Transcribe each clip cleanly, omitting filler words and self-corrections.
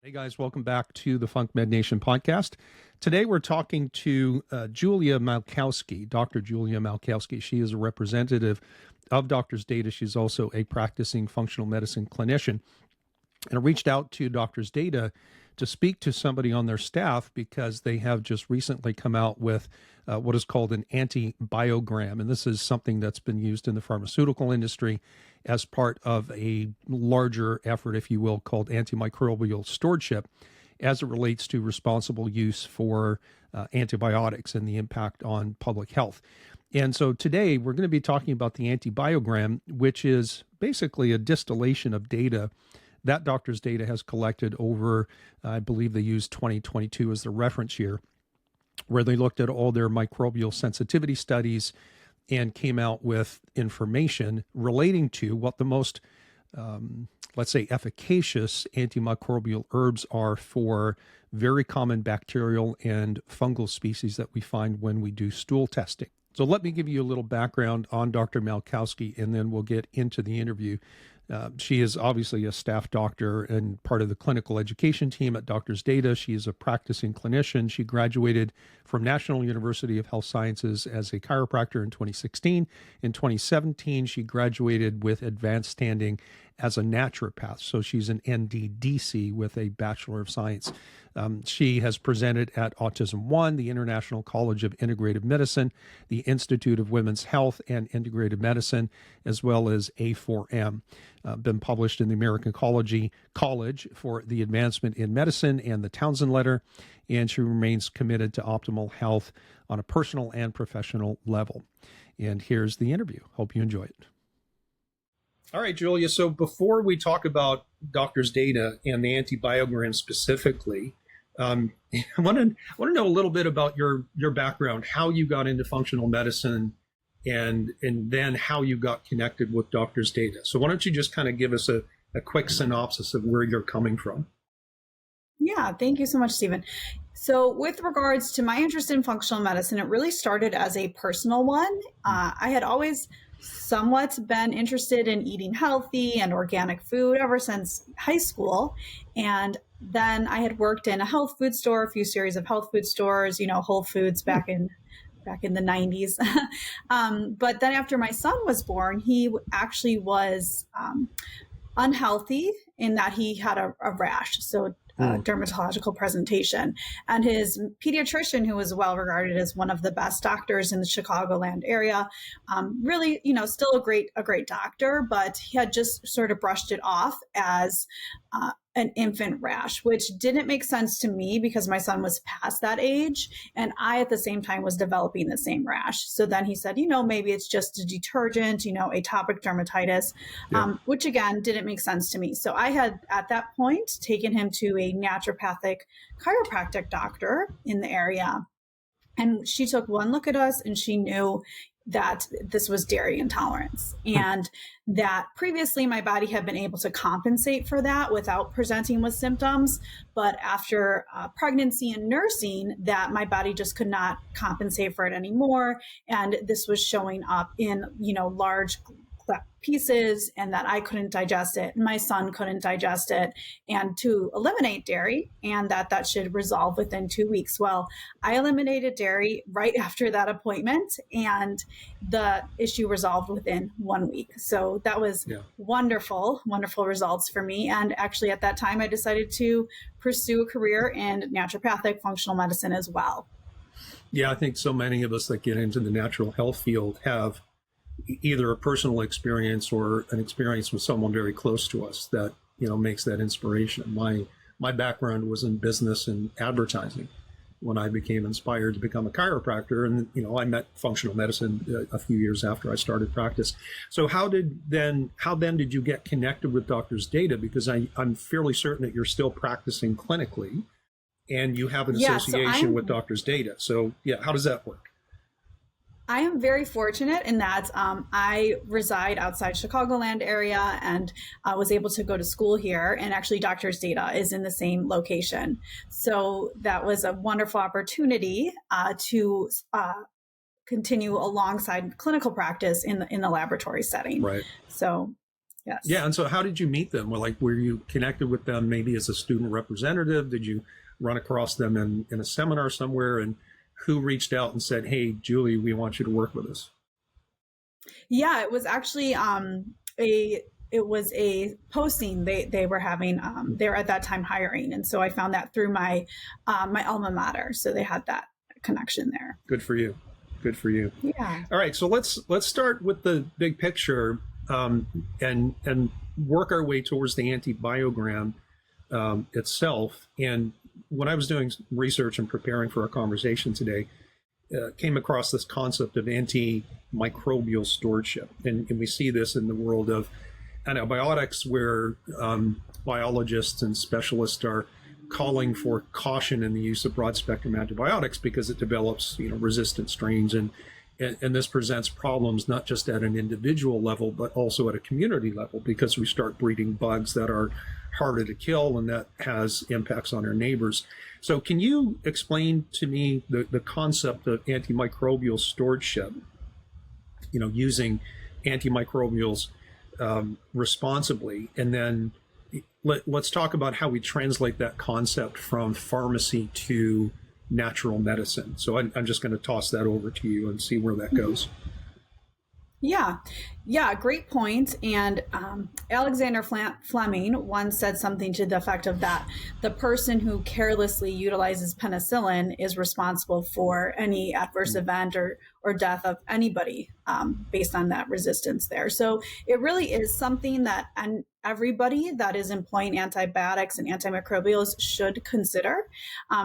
Hey guys, welcome back to the Func Med Nation podcast. Today we're talking to Julia Malkowski, Dr. Julia Malkowski. She is a representative of Doctors Data. She's also a practicing functional medicine clinician. And I reached out to Doctors Data to speak to somebody on their staff because they have just recently come out with what is called an Antibiogram. And this is something that's been used in the pharmaceutical industry as part of a larger effort, if you will, called antimicrobial stewardship as it relates to responsible use for antibiotics and the impact on public health. And so today we're going to be talking about the Antibiogram, which is basically a distillation of data that Doctors Data has collected over, I believe they used 2022 as the reference year, where they looked at all their microbial sensitivity studies and came out with information relating to what the most, let's say, efficacious antimicrobial herbs are for very common bacterial and fungal species that we find when we do stool testing. So let me give you a little background on Dr. Malkowski, and then we'll get into the interview. She is obviously a staff doctor and part of the clinical education team at Doctors Data. She is a practicing clinician. She graduated from National University of Health Sciences as a chiropractor in 2016. In 2017, she graduated with advanced standing as a naturopath. So she's an NDDC with a Bachelor of Science. She has presented at Autism One, the International College of Integrative Medicine, the Institute of Women's Health and Integrative Medicine, as well as A4M. Been published in the American College for the Advancement in Medicine and the Townsend Letter, and she remains committed to optimal health on a personal and professional level. And here's the interview. Hope you enjoy it. All right, Julia. So before we talk about Doctors Data and the Antibiogram specifically, I want to know a little bit about your background, how you got into functional medicine, and then how you got connected with Doctors Data. So why don't you just kind of give us a quick synopsis of where you're coming from? Yeah, thank you so much, Stephen. So with regards to my interest in functional medicine, it really started as a personal one. I had always somewhat been interested in eating healthy and organic food ever since high school. And then I had worked in a health food store, a few series of health food stores, Whole Foods back in the 90s. But then after my son was born, he actually was unhealthy in that he had a rash. So dermatological presentation. And his pediatrician, who was well regarded as one of the best doctors in the Chicagoland area, really, still a great doctor, but he had just sort of brushed it off as an infant rash, which didn't make sense to me because my son was past that age. And I, at the same time, was developing the same rash. So then he said, maybe it's just a detergent, atopic dermatitis, which again, didn't make sense to me. So I had, at that point, taken him to a naturopathic chiropractic doctor in the area. And she took one look at us and she knew that this was dairy intolerance and that previously my body had been able to compensate for that without presenting with symptoms. But after pregnancy and nursing, that my body just could not compensate for it anymore. And this was showing up in, large pieces, and that I couldn't digest it. My son couldn't digest it, and to eliminate dairy, and that should resolve within 2 weeks. Well, I eliminated dairy right after that appointment, and the issue resolved within 1 week. So that was wonderful results for me. And actually at that time, I decided to pursue a career in naturopathic functional medicine as well. Yeah, I think so many of us that get into the natural health field have either a personal experience or an experience with someone very close to us that, makes that inspiration. My background was in business and advertising when I became inspired to become a chiropractor. And, I met functional medicine a few years after I started practice. So how then did you get connected with Doctors Data? Because I'm fairly certain that you're still practicing clinically and you have an association with Doctors Data. So how does that work? I am very fortunate in that I reside outside Chicagoland area and was able to go to school here. And actually, Doctors Data is in the same location. So that was a wonderful opportunity to continue alongside clinical practice in the laboratory setting. Right. So Yes. Yeah. And so how did you meet them? Well, like, were you connected with them maybe as a student representative? Did you run across them in a seminar somewhere? And who reached out and said, hey, Julie, we want you to work with us? Yeah, it was actually it was a posting they were having. They were at that time hiring, and so I found that through my my alma mater. So they had that connection there. Good for you. Good for you. Yeah. All right, so let's start with the big picture, and work our way towards the Antibiogram itself. And when I was doing research and preparing for our conversation today, came across this concept of antimicrobial stewardship, and we see this in the world of antibiotics, where biologists and specialists are calling for caution in the use of broad spectrum antibiotics because it develops, resistant strains, and this presents problems not just at an individual level but also at a community level, because we start breeding bugs that are harder to kill, and that has impacts on our neighbors. So can you explain to me the concept of antimicrobial stewardship, using antimicrobials responsibly, and then let's talk about how we translate that concept from pharmacy to natural medicine. So I'm just going to toss that over to you and see where that goes. Yeah, great point. And Alexander Fleming once said something to the effect of that the person who carelessly utilizes penicillin is responsible for any adverse event or death of anybody based on that resistance there. So it really is something that everybody that is employing antibiotics and antimicrobials should consider.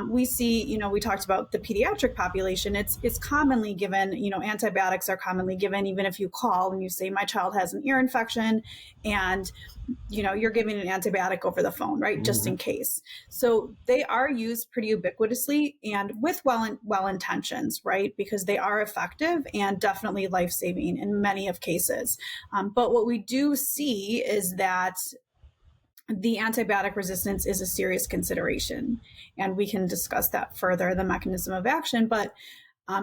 We see, we talked about the pediatric population. It's commonly given, antibiotics are commonly given, even if you call and you say, my child has an ear infection, and you're giving an antibiotic over the phone, right? Mm-hmm. Just in case. So they are used pretty ubiquitously and with well intentions, right? Because they are effective and definitely life-saving in many of cases. But what we do see is that the antibiotic resistance is a serious consideration, and we can discuss that further, the mechanism of action. But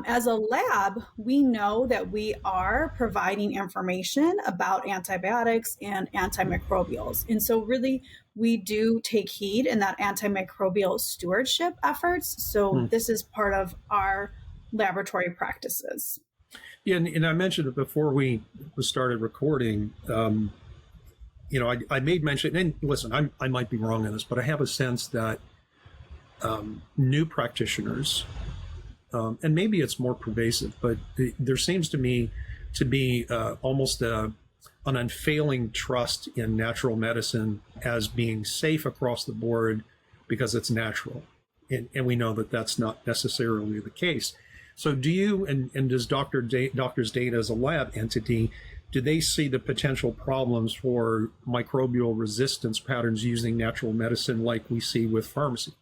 as a lab, we know that we are providing information about antibiotics and antimicrobials. And so really, we do take heed in that antimicrobial stewardship efforts. So this is part of our laboratory practices. Yeah, and I mentioned it before we started recording. I made mention, and listen, I might be wrong on this, but I have a sense that new practitioners, and maybe it's more pervasive, but there seems to me to be almost an unfailing trust in natural medicine as being safe across the board because it's natural. And we know that that's not necessarily the case. So do you, and does Doctors Data as a lab entity, do they see the potential problems for microbial resistance patterns using natural medicine like we see with pharmacy?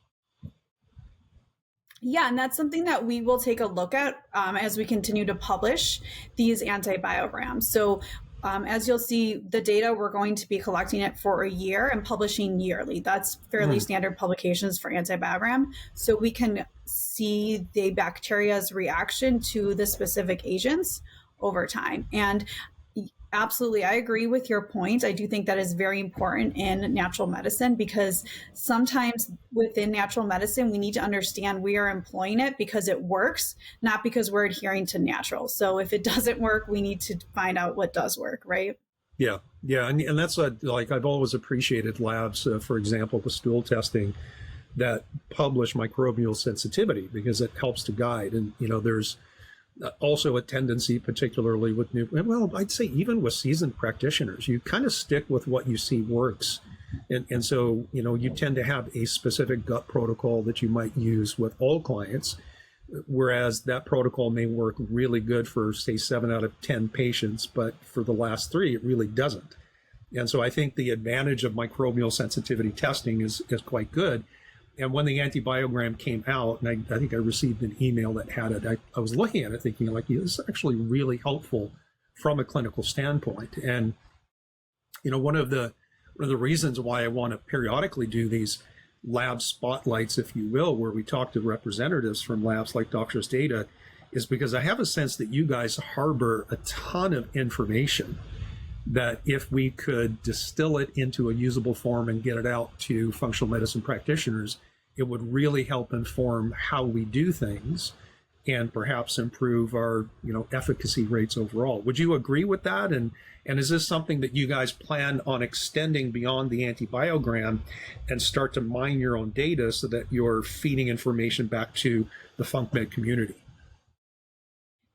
Yeah, and that's something that we will take a look at as we continue to publish these antibiograms. So as you'll see, the data, we're going to be collecting it for a year and publishing yearly. That's fairly standard publications for antibiogram. So we can see the bacteria's reaction to the specific agents over time. And absolutely, I agree with your point. I do think that is very important in natural medicine, because sometimes within natural medicine, we need to understand we are employing it because it works, not because we're adhering to natural. So if it doesn't work, we need to find out what does work, right? Yeah. And that's like I've always appreciated labs, for example, with stool testing, that publish microbial sensitivity, because it helps to guide. And, there's also a tendency, particularly with I'd say even with seasoned practitioners, you kind of stick with what you see works. And so, you tend to have a specific gut protocol that you might use with all clients, whereas that protocol may work really good for, say, 7 out of 10 patients, but for the last 3, it really doesn't. And so I think the advantage of microbial sensitivity testing is quite good. And when the Antibiogram came out, and I think I received an email that had it, I was looking at it thinking, like, this is actually really helpful from a clinical standpoint. And, one of the reasons why I want to periodically do these lab spotlights, if you will, where we talk to representatives from labs like Doctors Data, is because I have a sense that you guys harbor a ton of information that if we could distill it into a usable form and get it out to functional medicine practitioners, it would really help inform how we do things and perhaps improve our, efficacy rates overall. Would you agree with that? And is this something that you guys plan on extending beyond the Antibiogram and start to mine your own data so that you're feeding information back to the Func Med community?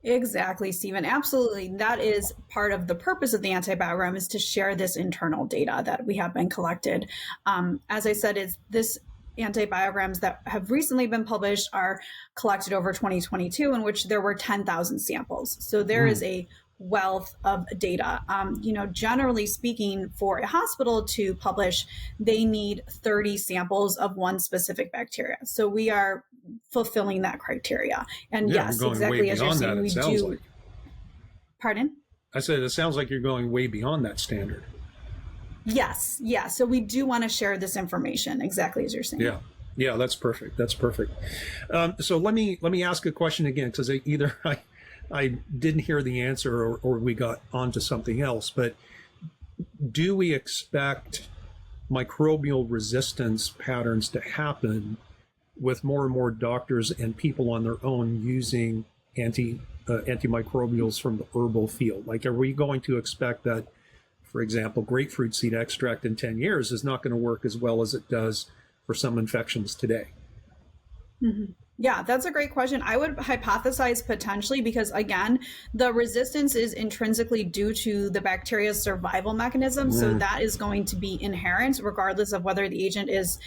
Exactly, Stephen. Absolutely. That is part of the purpose of the Antibiogram, is to share this internal data that we have been collected. As I said, is this antibiograms that have recently been published are collected over 2022, in which there were 10,000 samples. So there is a wealth of data. Generally speaking, for a hospital to publish, they need 30 samples of one specific bacteria. So we are fulfilling that criteria. And yes, exactly as you're saying, we do. Pardon? I said, it sounds like you're going way beyond that standard. Yes. Yeah. So we do want to share this information, exactly as you're saying. Yeah. Yeah, that's perfect. That's perfect. So let me ask a question again, because either I didn't hear the answer or we got onto something else. But do we expect microbial resistance patterns to happen with more and more doctors and people on their own using antimicrobials from the herbal field? Like, are we going to expect that, for example, grapefruit seed extract in 10 years is not going to work as well as it does for some infections today? Mm-hmm. Yeah, that's a great question. I would hypothesize potentially, because again, the resistance is intrinsically due to the bacteria's survival mechanism. So that is going to be inherent regardless of whether the agent is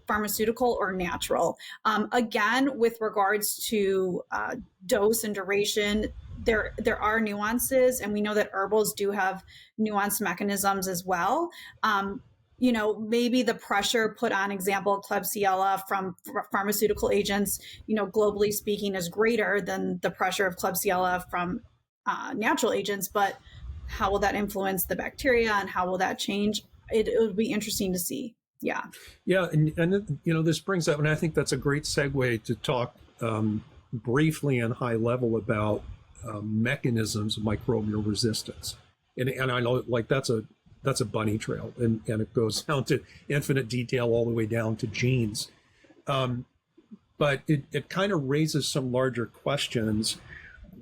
pharmaceutical or natural. Again, with regards to dose and duration, there are nuances, and we know that herbals do have nuanced mechanisms as well. Maybe the pressure put on, example, Klebsiella from pharmaceutical agents, globally speaking, is greater than the pressure of Klebsiella from natural agents. But how will that influence the bacteria, and how will that change? It would be interesting to see. Yeah. Yeah. And this brings up, and I think that's a great segue to talk briefly and high level about mechanisms of microbial resistance. And I know, like, that's a bunny trail, and it goes down to infinite detail all the way down to genes. But it kind of raises some larger questions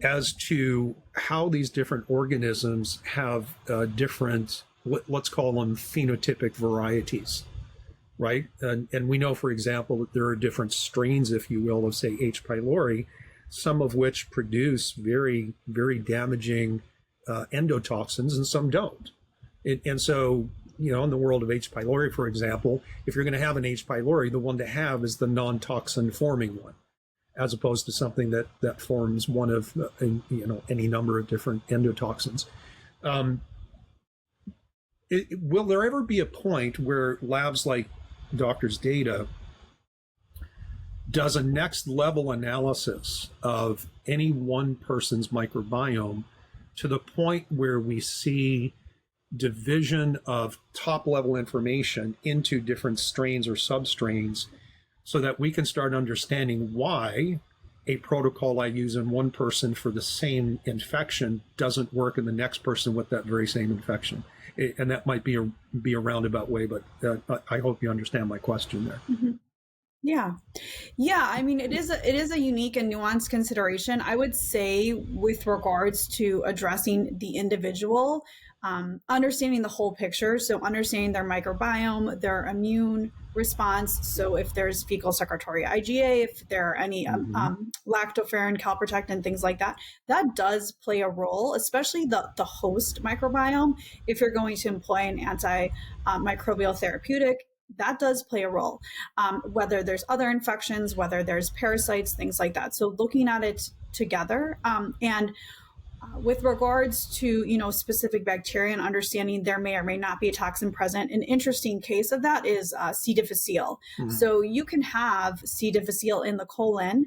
as to how these different organisms have different, let's call them phenotypic varieties, right? And we know, for example, that there are different strains, if you will, of, say, H. pylori, some of which produce very, very damaging endotoxins, and some don't. And so, in the world of H. pylori, for example, if you're going to have an H. pylori, the one to have is the non-toxin forming one, as opposed to something that forms one of, any number of different endotoxins. Will there ever be a point where labs like Doctor's Data does a next level analysis of any one person's microbiome to the point where we see division of top level information into different strains or substrains, so that we can start understanding why a protocol I use in one person for the same infection doesn't work in the next person with that very same infection? And that might be a roundabout way, but I hope you understand my question there. Mm-hmm. Yeah. I mean, it is a unique and nuanced consideration. I would say, with regards to addressing the individual, understanding the whole picture. So understanding their microbiome, their immune response. So if there's fecal secretory IgA, if there are any lactoferrin, calprotectin, things like that, that does play a role, especially the host microbiome. If you're going to employ an antimicrobial therapeutic, that does play a role, whether there's other infections, whether there's parasites, things like that. So looking at it together, and with regards to, specific bacteria and understanding there may or may not be a toxin present, an interesting case of that is C. difficile. So you can have C. difficile in the colon.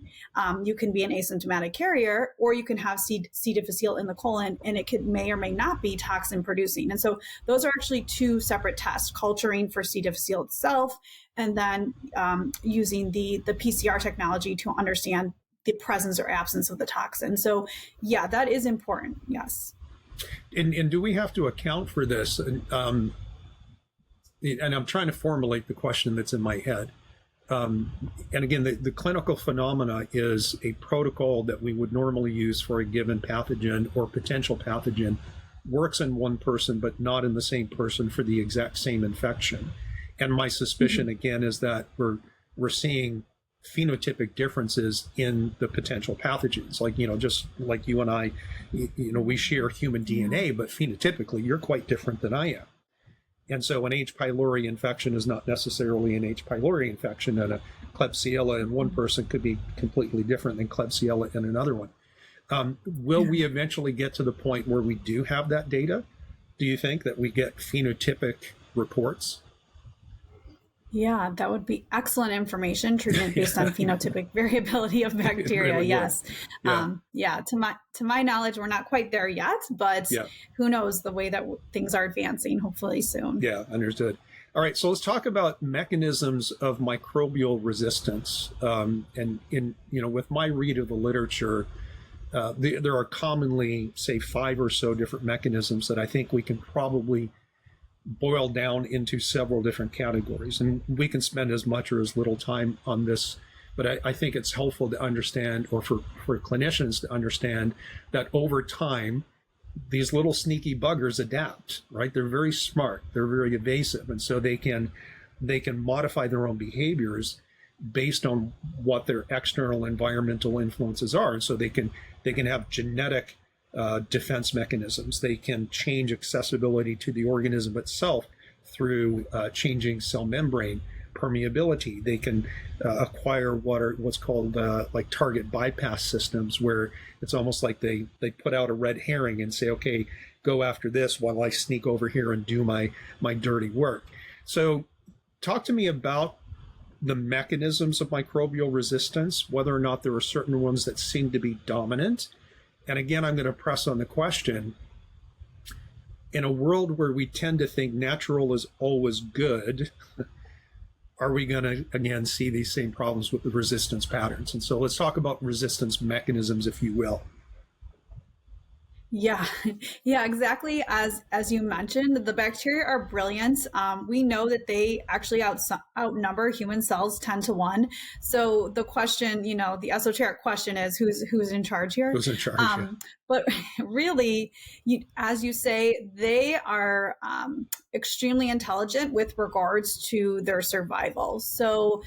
You can be an asymptomatic carrier, or you can have C. difficile in the colon, and it may or may not be toxin producing. And so those are actually two separate tests: culturing for C. difficile itself, and then using the PCR technology to understand the presence or absence of the toxin. So yeah, that is important. Yes. And do we have to account for this? And I'm trying to formulate the question that's in my head. And again, the clinical phenomena is a protocol that we would normally use for a given pathogen or potential pathogen, works in one person, but not in the same person for the exact same infection. And my suspicion, again, is that we're seeing phenotypic differences in the potential pathogens. Like, just like you and I, we share human DNA, but phenotypically, you're quite different than I am. And so an H. pylori infection is not necessarily an H. pylori infection, and a Klebsiella in one person could be completely different than Klebsiella in another one. Will we eventually get to the point where we do have that data? Do you think that we get phenotypic reports? Yeah, that would be excellent information. Treatment based on phenotypic variability of bacteria. Really yes. Yeah. To my knowledge, we're not quite there yet, but Yeah. who knows the way that things are advancing, hopefully soon. Yeah, understood. All right, so let's talk about mechanisms of microbial resistance. And with my read of the literature, there are commonly, say, 5 or so different mechanisms that I think we can probably boil down into several different categories. And we can spend as much or as little time on this, but I think it's helpful to understand, or for clinicians to understand, that over time, these little sneaky buggers adapt, right? They're very smart, they're very evasive, and so they can modify their own behaviors based on what their external environmental influences are. And so they can have genetic defense mechanisms. They can change accessibility to the organism itself through changing cell membrane permeability. They can acquire what's called like target bypass systems, where it's almost like they put out a red herring and say, okay, go after this while I sneak over here and do my dirty work. So talk to me about the mechanisms of microbial resistance, whether or not there are certain ones that seem to be dominant. And again, I'm going to press on the question, in a world where we tend to think natural is always good, are we going to, again, see these same problems with the resistance patterns? And so let's talk about resistance mechanisms, if you will. Yeah, exactly. As you mentioned, the bacteria are brilliant. We know that they actually outnumber human cells 10 to 1. So the question, the esoteric question is, who's in charge here? Who's in charge? But really, as you say, they are extremely intelligent with regards to their survival. So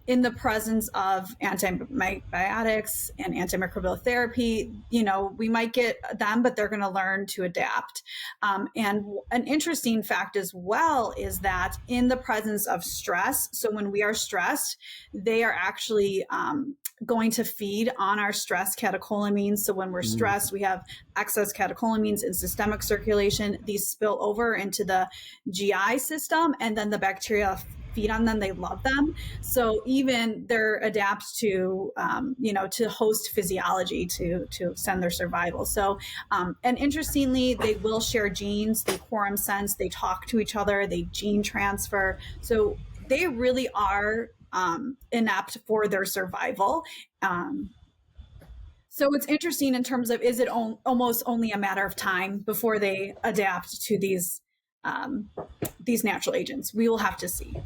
in the presence of antibiotics and antimicrobial therapy, we might get them, but they're going to learn to adapt. And an interesting fact as well is that in the presence of stress, so when we are stressed, they are actually going to feed on our stress catecholamines. So when we're stressed, we have excess catecholamines in systemic circulation. These spill over into the GI system, and then the bacteria feed on them. They love them. So even they're adapt to, to host physiology to extend their survival. So, and interestingly, they will share genes, they quorum sense, they talk to each other, they gene transfer. So they really are inept for their survival. So it's interesting in terms of, is it almost only a matter of time before they adapt to these natural agents? We will have to see.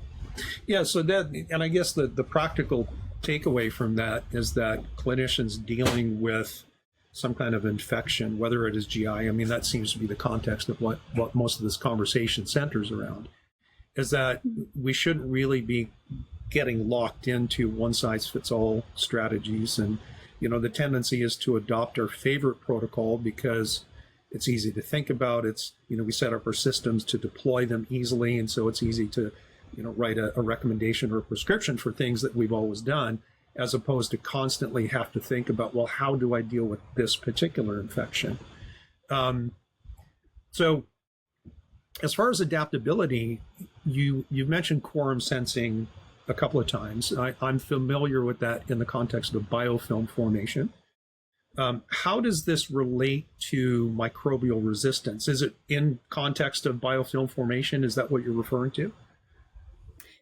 Yeah, so that, and I guess the practical takeaway from that is that clinicians dealing with some kind of infection, whether it is GI, I mean, that seems to be the context of what most of this conversation centers around, is that we shouldn't really be getting locked into one-size-fits-all strategies. And, the tendency is to adopt our favorite protocol because it's easy to think about. It's, we set up our systems to deploy them easily, and so it's easy to write a recommendation or a prescription for things that we've always done, as opposed to constantly have to think about, well, how do I deal with this particular infection? So as far as adaptability, you've mentioned quorum sensing a couple of times. I'm familiar with that in the context of biofilm formation. How does this relate to microbial resistance? Is it in context of biofilm formation? Is that what you're referring to?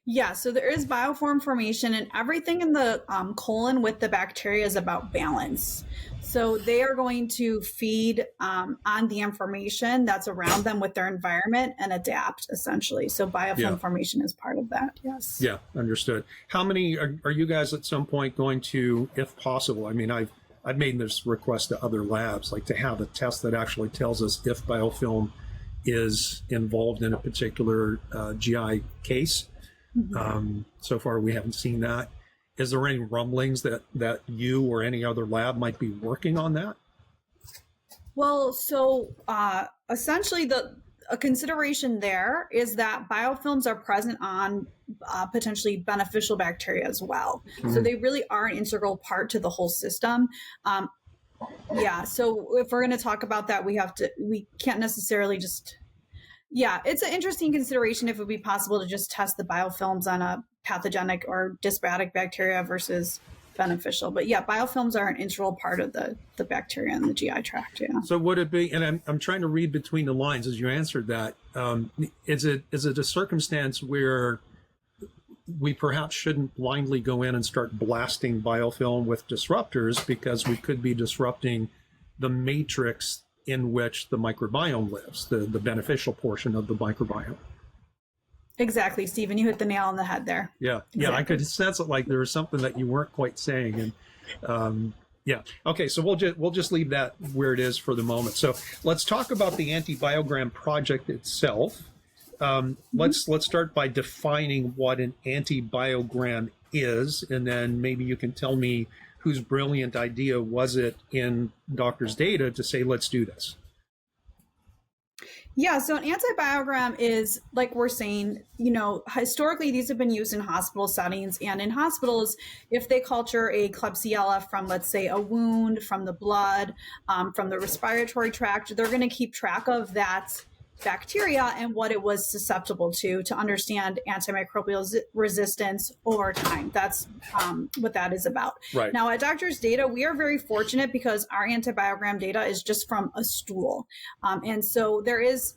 Yeah, so there is bioform formation, and everything in the colon with the bacteria is about balance. So they are going to feed on the information that's around them with their environment and adapt, essentially. So bioform Yeah. formation is part of that. Yes. Yeah, understood. How many are you guys at some point going to, if possible? I mean, I've made this request to other labs, like to have a test that actually tells us if biofilm is involved in a particular GI case. So far, we haven't seen that. Is there any rumblings that you or any other lab might be working on that? Well, so essentially, a consideration there is that biofilms are present on potentially beneficial bacteria as well. So they really are an integral part to the whole system. Yeah. So if we're going to talk about that, we can't necessarily just. Yeah, it's an interesting consideration if it would be possible to just test the biofilms on a pathogenic or dysbiotic bacteria versus beneficial. But yeah, biofilms are an integral part of the bacteria in the GI tract. Yeah. So would it be, and I'm trying to read between the lines as you answered that, is it a circumstance where we perhaps shouldn't blindly go in and start blasting biofilm with disruptors because we could be disrupting the matrix in which the microbiome lives, the beneficial portion of the microbiome? Exactly, Stephen. You hit the nail on the head there. Yeah. Yeah. Exactly. I could sense it like there was something that you weren't quite saying. And yeah. Okay. So we'll just leave that where it is for the moment. So let's talk about the Antibiogram project itself. Let's start by defining what an antibiogram is, and then maybe you can tell me whose brilliant idea was it in doctor's data to say, let's do this. Yeah, so an antibiogram is, like we're saying, historically these have been used in hospital settings, and in hospitals, if they culture a Klebsiella from, let's say, a wound, from the blood, from the respiratory tract, they're going to keep track of that bacteria and what it was susceptible to understand antimicrobial resistance over time. That's what that is about. Right. Now, at Doctor's Data, we are very fortunate because our antibiogram data is just from a stool. And so there is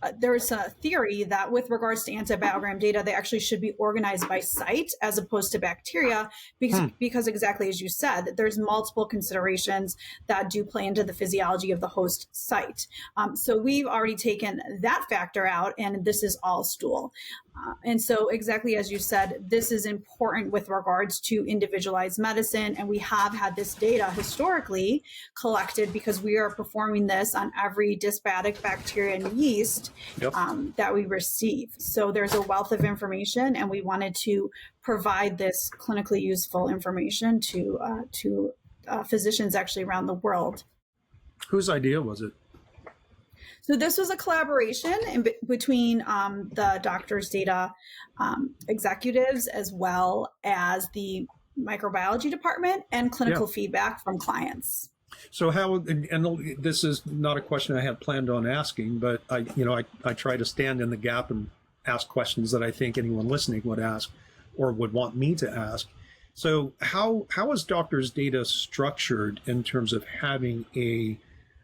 a theory that with regards to antibiogram data, they actually should be organized by site as opposed to bacteria, because exactly as you said, there's multiple considerations that do play into the physiology of the host site. So we've already taken that factor out, and this is all stool. And so exactly as you said, this is important with regards to individualized medicine. And we have had this data historically collected because we are performing this on every dysbiotic bacteria and yeast that we receive. So there's a wealth of information, and we wanted to provide this clinically useful information to physicians actually around the world. Whose idea was it? So this was a collaboration between the Doctor's Data executives as well as the microbiology department and clinical feedback from clients. So how, and this is not a question I had planned on asking, but I try to stand in the gap and ask questions that I think anyone listening would ask or would want me to ask. So how is Doctor's Data structured in terms of having a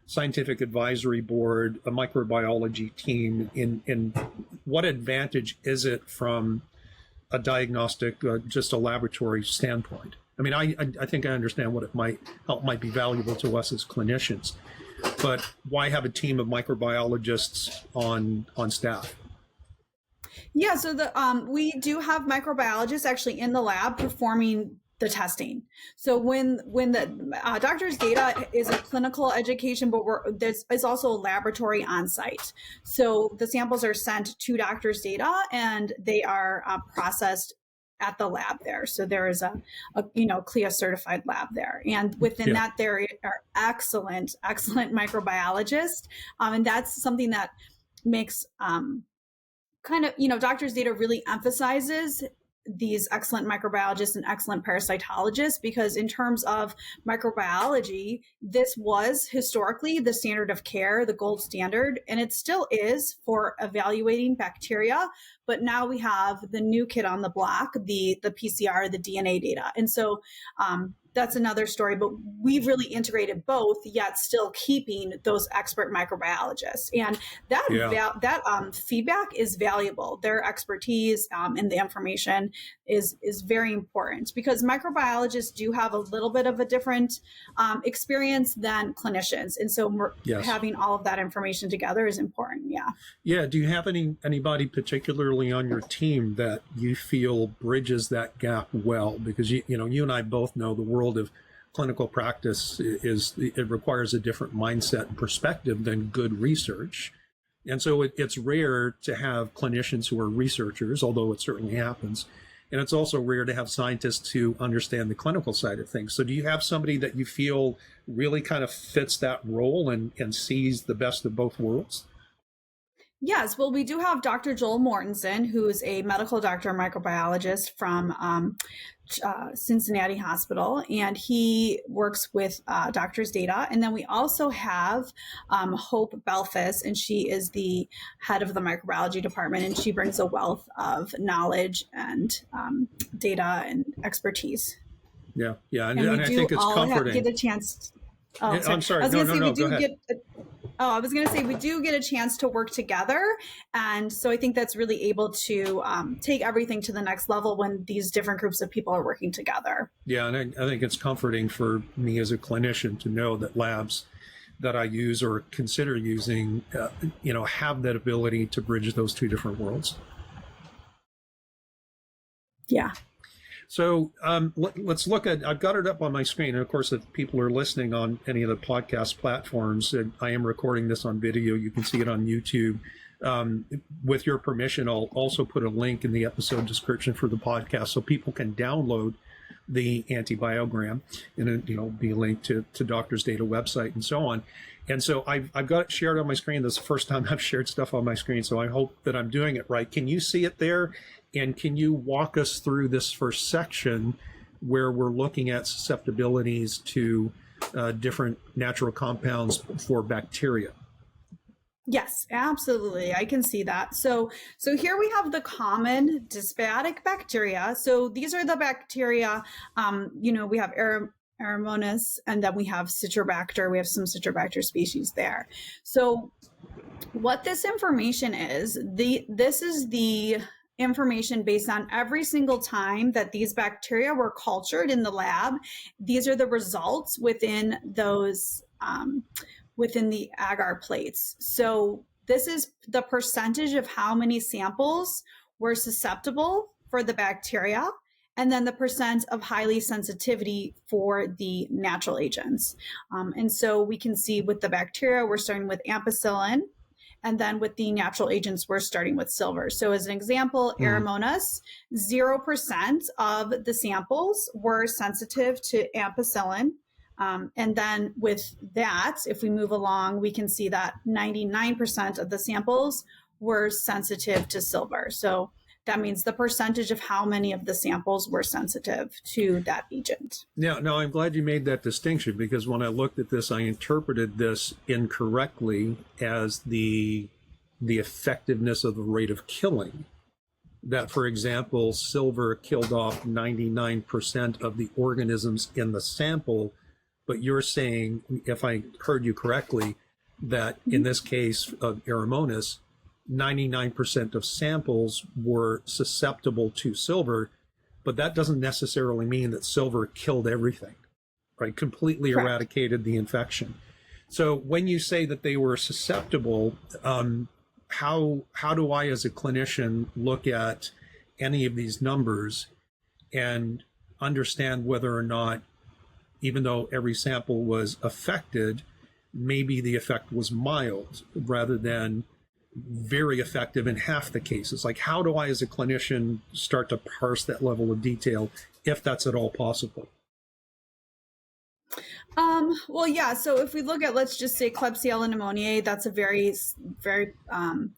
scientific advisory board, a microbiology team? In what advantage is it from a diagnostic, just a laboratory standpoint? I mean, I think I understand what it might be valuable to us as clinicians, but why have a team of microbiologists on staff? Yeah, so we do have microbiologists actually in the lab performing the testing. So when the Doctor's Data is a clinical education, but there's also a laboratory on site. So the samples are sent to Doctor's Data, and they are processed at the lab there. So there is a CLIA certified lab there, and within that there are excellent microbiologists, and that's something that makes Doctor's Data really emphasizes these excellent microbiologists and excellent parasitologists, because in terms of microbiology, this was historically the standard of care, the gold standard, and it still is for evaluating bacteria. but now we have the new kid on the block, the PCR, the DNA data. And so that's another story, but we've really integrated both, yet still keeping those expert microbiologists. And that feedback is valuable. Their expertise and the information is very important, because microbiologists do have a little bit of a different experience than clinicians. And so having all of that information together is important. Yeah. Yeah. Do you have anybody particularly on your team that you feel bridges that gap well? Because you and I both know the world of clinical practice it requires a different mindset and perspective than good research. And so it's rare to have clinicians who are researchers, although it certainly happens. And it's also rare to have scientists who understand the clinical side of things. So do you have somebody that you feel really kind of fits that role and sees the best of both worlds? Yes, well, we do have Dr. Joel Mortensen, who's a medical doctor and microbiologist from Cincinnati Hospital, and he works with doctors' data. And then we also have Hope Belfus, and she is the head of the microbiology department, and she brings a wealth of knowledge and data and expertise. Yeah, and I think it's comforting. Get a chance. I'm sorry. No, go ahead. I was going to say we do get a chance to work together. And so I think that's really able to take everything to the next level when these different groups of people are working together. Yeah, and I think it's comforting for me as a clinician to know that labs that I use or consider using, have that ability to bridge those two different worlds. Yeah. So let's look at, I've got it up on my screen. And of course, if people are listening on any of the podcast platforms, and I am recording this on video, you can see it on YouTube. With your permission, I'll also put a link in the episode description for the podcast so people can download the Antibiogram, and it'll be linked to Doctor's Data website and so on. And so I've got it shared on my screen. This is the first time I've shared stuff on my screen, so I hope that I'm doing it right. Can you see it there? And can you walk us through this first section where we're looking at susceptibilities to different natural compounds for bacteria? Yes, absolutely. I can see that. So here we have the common dysbiotic bacteria. So these are the bacteria, we have Aeromonas, and then we have Citrobacter. We have some Citrobacter species there. So what this information is, this is the information based on every single time that these bacteria were cultured in the lab. These are the results within those, within the agar plates. So this is the percentage of how many samples were susceptible for the bacteria, and then the percent of highly sensitivity for the natural agents. And so we can see with the bacteria, we're starting with ampicillin, and then with the natural agents, we're starting with silver. So as an example, Aeromonas, 0% of the samples were sensitive to ampicillin. And then with that, if we move along, we can see that 99% of the samples were sensitive to silver. So that means the percentage of how many of the samples were sensitive to that agent. Now I'm glad you made that distinction, because when I looked at this, I interpreted this incorrectly as the effectiveness of the rate of killing. That, for example, silver killed off 99% of the organisms in the sample, but you're saying, if I heard you correctly, that in this case of Aeromonas, 99% of samples were susceptible to silver, but that doesn't necessarily mean that silver killed everything, right? Completely Correct. Eradicated the infection. So when you say that they were susceptible, how do I, as a clinician, look at any of these numbers and understand whether or not, even though every sample was affected, maybe the effect was mild rather than very effective in half the cases? Like, how do I, as a clinician, start to parse that level of detail, if that's at all possible? Well, yeah. So if we look at, let's just say Klebsiella pneumoniae, that's a very, very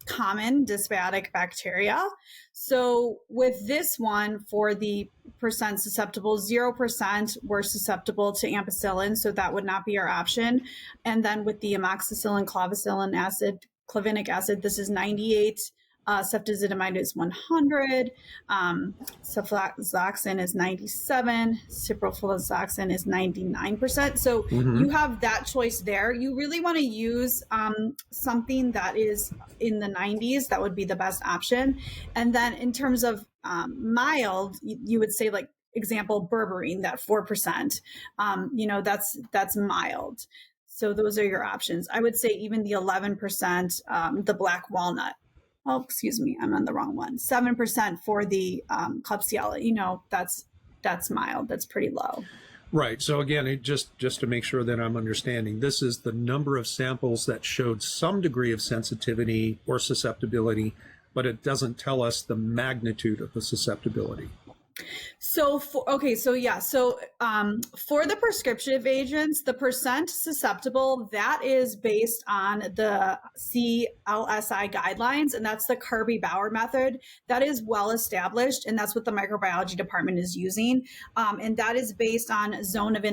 common dysbiotic bacteria. So with this one, for the percent susceptible, 0% were susceptible to ampicillin. So that would not be our option. And then with the amoxicillin, clavicillin acid, clavinic acid, this is 98 ceftazidimide is 100, ciprofloxacin is 97, ciprofloxacin is 99%. So you have that choice there. You really want to use something that is in the 90s. That would be the best option. And then in terms of mild, you would say, like, example, berberine, that 4%, that's mild. So those are your options. I would say even the 11%, the black walnut. Oh, excuse me, I'm on the wrong one. 7% for the Klebsiella, that's mild. That's pretty low. Right. So again, just to make sure that I'm understanding, this is the number of samples that showed some degree of sensitivity or susceptibility, but it doesn't tell us the magnitude of the susceptibility. So for the prescriptive agents, the percent susceptible, that is based on the CLSI guidelines, and that's the Kirby-Bauer method. That is well established, and that's what the microbiology department is using. And that is based on zone of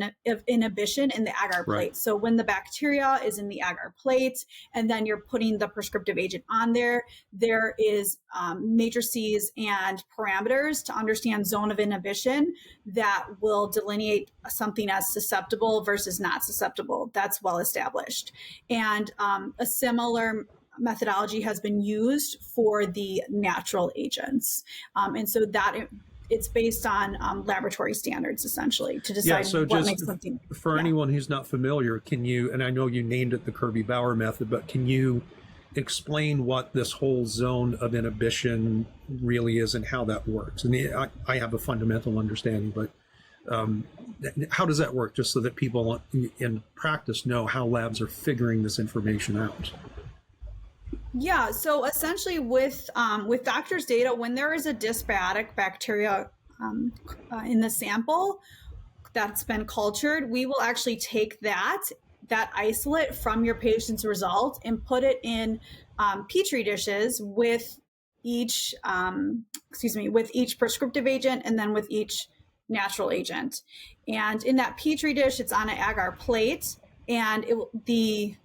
inhibition in the agar plate. Right. So when the bacteria is in the agar plate, and then you're putting the prescriptive agent on there, there is matrices and parameters to understand zone of inhibition that will delineate something as susceptible versus not susceptible. That's well established. And a similar methodology has been used for the natural agents. And so that it's based on laboratory standards, essentially, to decide what makes something. For anyone who's not familiar, can you, and I know you named it the Kirby-Bauer method, but can you explain what this whole zone of inhibition really is and how that works? And I have a fundamental understanding, but how does that work, just so that people in practice know how labs are figuring this information out? Yeah, so essentially with doctors' data, when there is a dysbiotic bacteria in the sample that's been cultured, we will actually take that isolate from your patient's result and put it in Petri dishes with each prescriptive agent and then with each natural agent. And in that Petri dish, it's on an agar plate, and the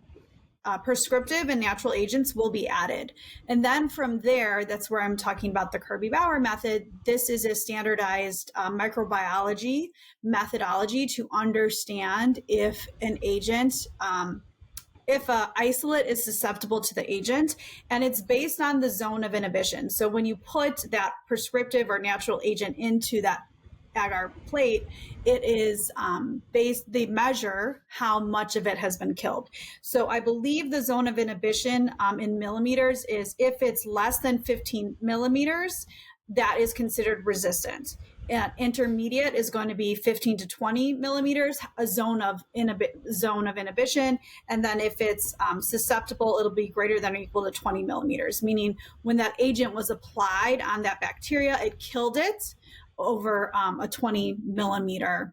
prescriptive and natural agents will be added. And then from there, that's where I'm talking about the Kirby-Bauer method. This is a standardized microbiology methodology to understand if an agent, if an isolate is susceptible to the agent, and it's based on the zone of inhibition. So when you put that prescriptive or natural agent into that agar plate, it is they measure how much of it has been killed. So I believe the zone of inhibition in millimeters is, if it's less than 15 millimeters, that is considered resistant. And intermediate is going to be 15 to 20 millimeters, a zone of inhibition. And then if it's susceptible, it'll be greater than or equal to 20 millimeters, meaning when that agent was applied on that bacteria, it killed it over a 20 millimeter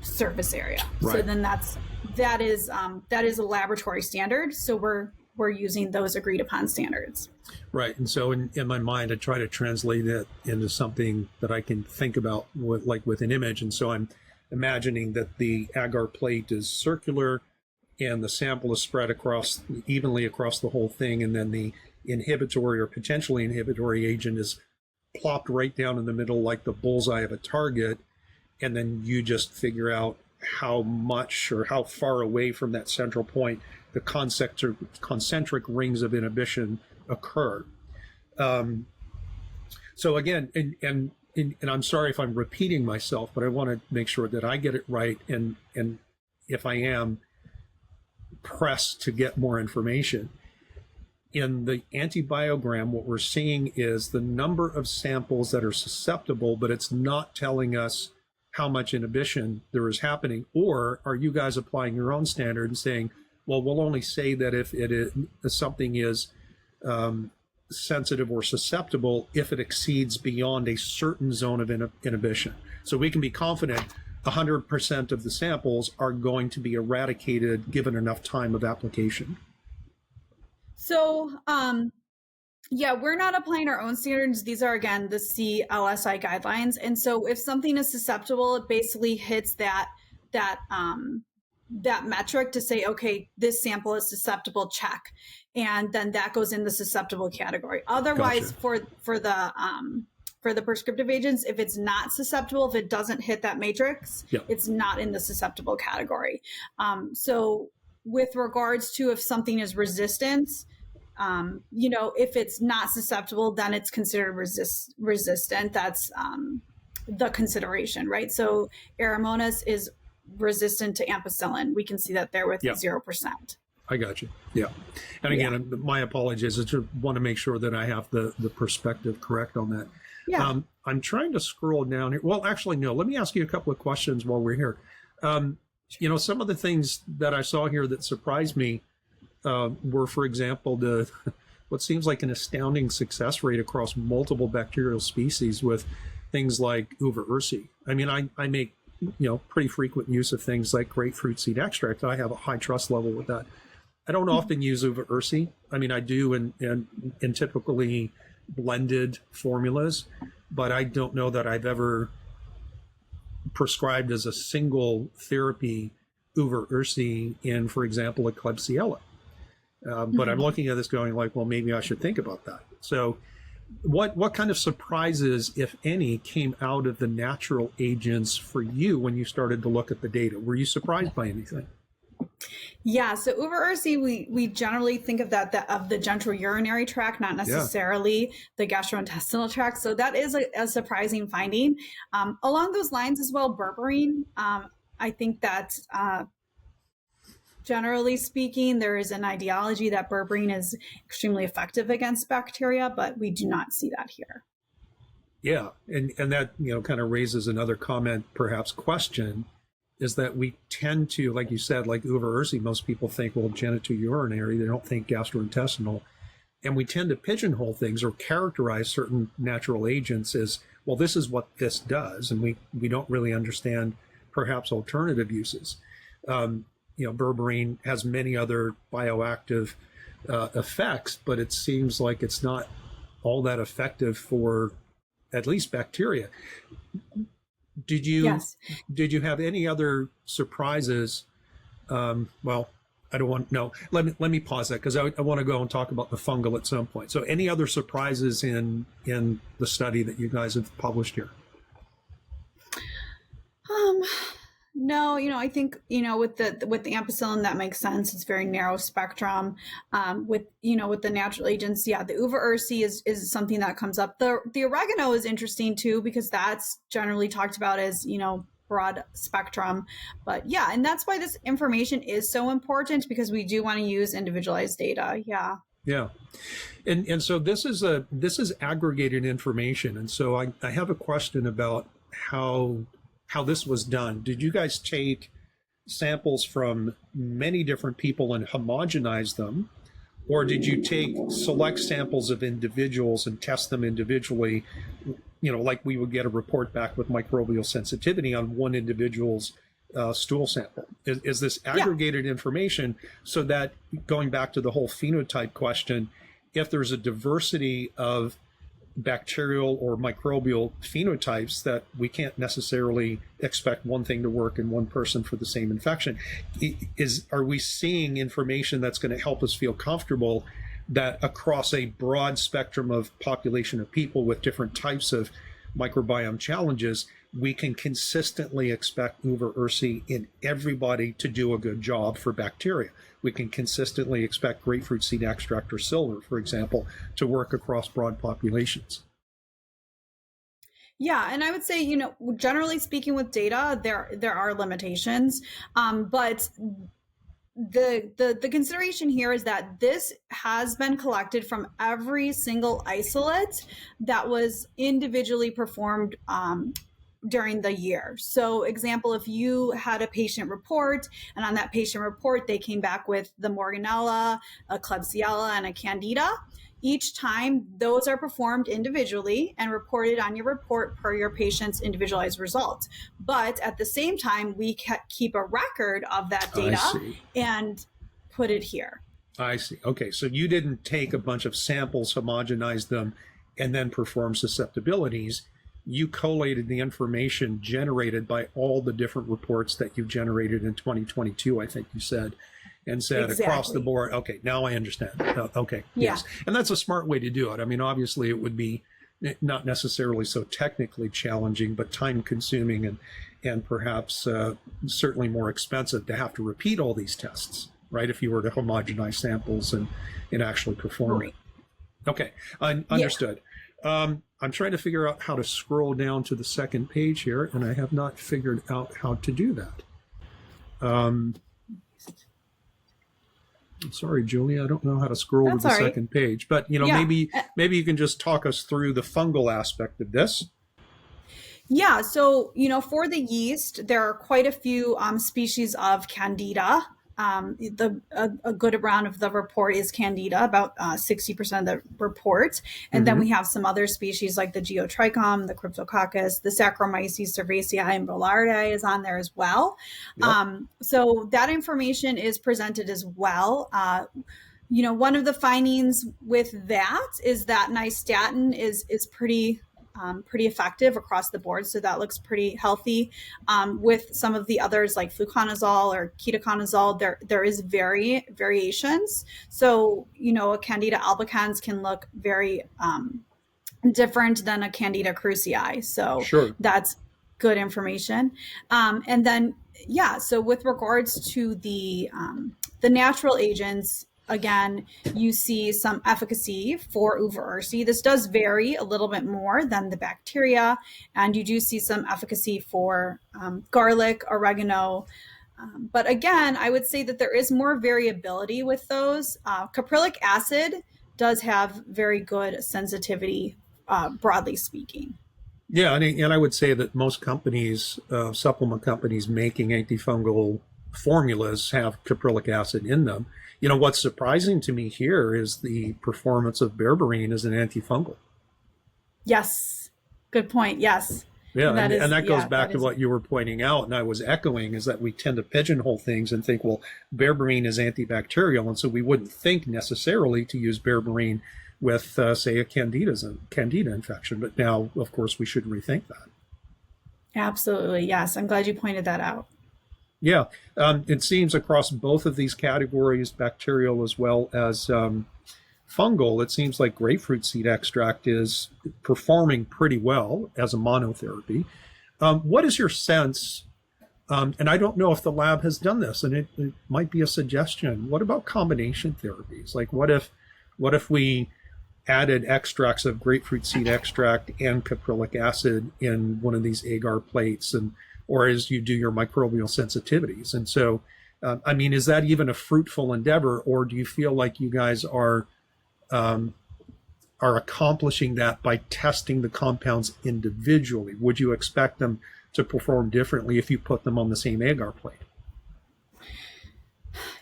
surface area. Right. So then that is a laboratory standard. So we're using those agreed upon standards. Right. And so in my mind, I try to translate it into something that I can think about with an image. And so I'm imagining that the agar plate is circular and the sample is spread evenly across the whole thing. And then the inhibitory or potentially inhibitory agent is plopped right down in the middle, like the bullseye of a target, and then you just figure out how much or how far away from that central point the concentric rings of inhibition occur. So again, and I'm sorry if I'm repeating myself, but I want to make sure that I get it right, and if I am, press to get more information. In the Antibiogram, what we're seeing is the number of samples that are susceptible, but it's not telling us how much inhibition there is happening. Or are you guys applying your own standard and saying, well, we'll only say that if something is sensitive or susceptible if it exceeds beyond a certain zone of inhibition? So we can be confident 100% of the samples are going to be eradicated given enough time of application. So, we're not applying our own standards. These are, again, the CLSI guidelines. And so if something is susceptible, it basically hits that that metric to say, okay, this sample is susceptible, check. And then that goes in the susceptible category. Otherwise, Gotcha. for the prescriptive agents, if it's not susceptible, if it doesn't hit that matrix, Yeah. it's not in the susceptible category. So with regards to if something is resistant, if it's not susceptible, then it's considered resistant. That's the consideration, right? So Aeromonas is resistant to ampicillin. We can see that there with 0%. I got you. Yeah. And again, my apologies. I just want to make sure that I have the perspective correct on that. Yeah. I'm trying to scroll down here. Well, actually, no. Let me ask you a couple of questions while we're here. Some of the things that I saw here that surprised me were, for example, what seems like an astounding success rate across multiple bacterial species with things like Uva ursi. I mean, I make pretty frequent use of things like grapefruit seed extract. I have a high trust level with that. I don't often use Uva ursi. I mean, I do in typically blended formulas, but I don't know that I've ever prescribed as a single therapy Uva ursi in, for example, a Klebsiella. But I'm looking at this going like, well, maybe I should think about that. So what kind of surprises, if any, came out of the natural agents for you when you started to look at the data? Were you surprised by anything? Yeah, so Uva ursi, we generally think of that of the genitourinary tract, not necessarily the gastrointestinal tract. So that is a surprising finding. Along those lines as well, berberine. I think that generally speaking, there is an ideology that berberine is extremely effective against bacteria, but we do not see that here. Yeah, and that kind of raises another comment, perhaps question, is that we tend to, like you said, like Uva ursi, most people think, well, genitourinary, they don't think gastrointestinal. And we tend to pigeonhole things or characterize certain natural agents as, well, this is what this does. And we don't really understand perhaps alternative uses. Berberine has many other bioactive effects, but it seems like it's not all that effective for at least bacteria. Did you have any other surprises? Well, I don't want, no, let me pause that because I want to go and talk about the fungal at some point. So any other surprises in the study that you guys have published here? No, I think, with the ampicillin, that makes sense. It's very narrow spectrum. With the natural agents, the Uva ursi is something that comes up. The oregano is interesting too, because that's generally talked about as, broad spectrum. But yeah, and that's why this information is so important, because we do want to use individualized data. Yeah. Yeah. And so this is aggregated information. And so I have a question about how this was done. Did you guys take samples from many different people and homogenize them? Or did you take select samples of individuals and test them individually, like we would get a report back with microbial sensitivity on one individual's stool sample? Is this aggregated information so that, going back to the whole phenotype question, if there's a diversity of bacterial or microbial phenotypes, that we can't necessarily expect one thing to work in one person for the same infection, are we seeing information that's going to help us feel comfortable that across a broad spectrum of population of people with different types of microbiome challenges, we can consistently expect Uva ursi in everybody to do a good job for bacteria? We can consistently expect grapefruit seed extract or silver, for example, to work across broad populations. Yeah, and I would say, generally speaking with data, there are limitations, but the consideration here is that this has been collected from every single isolate that was individually performed during the year. So example, if you had a patient report and on that patient report, they came back with the Morganella, a Klebsiella, and a Candida, each time those are performed individually and reported on your report per your patient's individualized results. But at the same time, we keep a record of that data and put it here. I see. Okay. So you didn't take a bunch of samples, homogenize them, and then perform susceptibilities. you collated the information generated by all the different reports that you generated in 2022, I think you said, and said across the board, okay, now I understand. Okay, yes. And that's a smart way to do it. I mean, obviously it would be not necessarily so technically challenging, but time consuming and perhaps certainly more expensive to have to repeat all these tests, right? If you were to homogenize samples and actually perform it. Okay, understood. I'm trying to figure out how to scroll down to the second page here, and I have not figured out how to do that. I'm sorry, Julia, I don't know how to scroll to the second page, but maybe you can just talk us through the fungal aspect of this. Yeah, so for the yeast, there are quite a few species of Candida. A good amount of the report is Candida, about 60% of the report. And then we have some other species like the Geotrichum, the Cryptococcus, the Saccharomyces cerevisiae, and Boulardii is on there as well. Yep. So that information is presented as well. One of the findings with that is that nystatin is pretty effective across the board. So that looks pretty healthy. With some of the others like fluconazole or ketoconazole, there is variations. So, a Candida albicans can look very different than a Candida krusei. So that's good information. And then, so with regards to the natural agents, again, you see some efficacy for uva ursi. This does vary a little bit more than the bacteria, and you do see some efficacy for garlic, oregano. But again, I would say that there is more variability with those. Caprylic acid does have very good sensitivity, broadly speaking. Yeah, and I would say that most companies, supplement companies making antifungal formulas have caprylic acid in them. What's surprising to me here is the performance of berberine as an antifungal. Yes. Good point. Yes. Yeah. And that goes back to what you were pointing out, and I was echoing, is that we tend to pigeonhole things and think, well, berberine is antibacterial. And so we wouldn't think necessarily to use berberine with, say, a candida infection. But now, of course, we should rethink that. Absolutely. Yes. I'm glad you pointed that out. Yeah, it seems across both of these categories, bacterial as well as fungal, it seems like grapefruit seed extract is performing pretty well as a monotherapy. What is your sense, and I don't know if the lab has done this, and it might be a suggestion, what about combination therapies? Like what if we added extracts of grapefruit seed extract and caprylic acid in one of these agar plates, or as you do your microbial sensitivities? And so, is that even a fruitful endeavor, or do you feel like you guys are accomplishing that by testing the compounds individually? Would you expect them to perform differently if you put them on the same agar plate?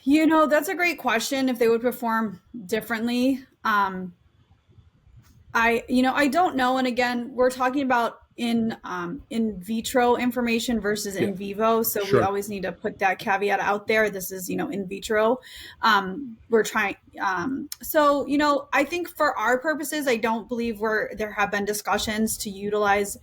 That's a great question. If they would perform differently, I don't know. And again, we're talking about in vitro information versus in vivo. So we always need to put that caveat out there. This is, in vitro. We're trying. I think for our purposes, I don't believe there have been discussions to utilize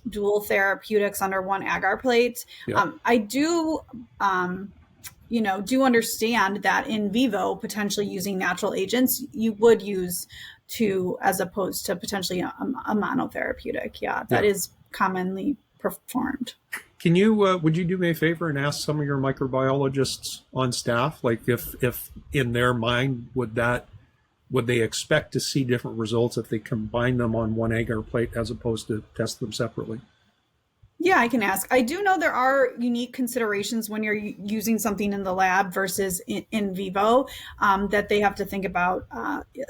dual therapeutics under one agar plate. Yeah. I do, do understand that in vivo, potentially using natural agents, you would use two as opposed to potentially a monotherapeutic. Yeah, that is commonly performed. Can you, would you do me a favor and ask some of your microbiologists on staff, like if in their mind, would they expect to see different results if they combine them on one agar plate as opposed to test them separately? Yeah, I can ask. I do know there are unique considerations when you're using something in the lab versus in vivo, that they have to think about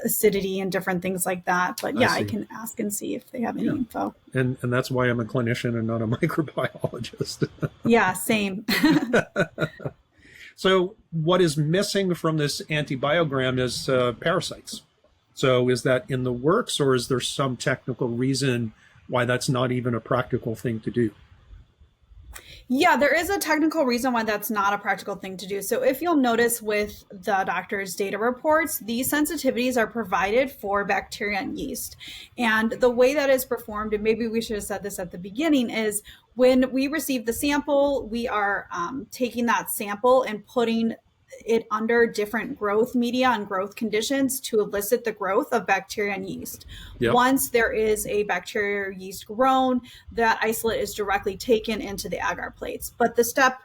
acidity and different things like that. But yeah, I can ask and see if they have any info. And that's why I'm a clinician and not a microbiologist. Yeah, same. So what is missing from this antibiogram is parasites. So is that in the works, or is there some technical reason why that's not even a practical thing to do? Yeah, there is a technical reason why that's not a practical thing to do. So if you'll notice with the doctor's data reports, these sensitivities are provided for bacteria and yeast. And the way that is performed, and maybe we should have said this at the beginning, is when we receive the sample, we are taking that sample and putting it under different growth media and growth conditions to elicit the growth of bacteria and yeast. Yep. Once there is a bacteria or yeast grown, that isolate is directly taken into the agar plates. But the step,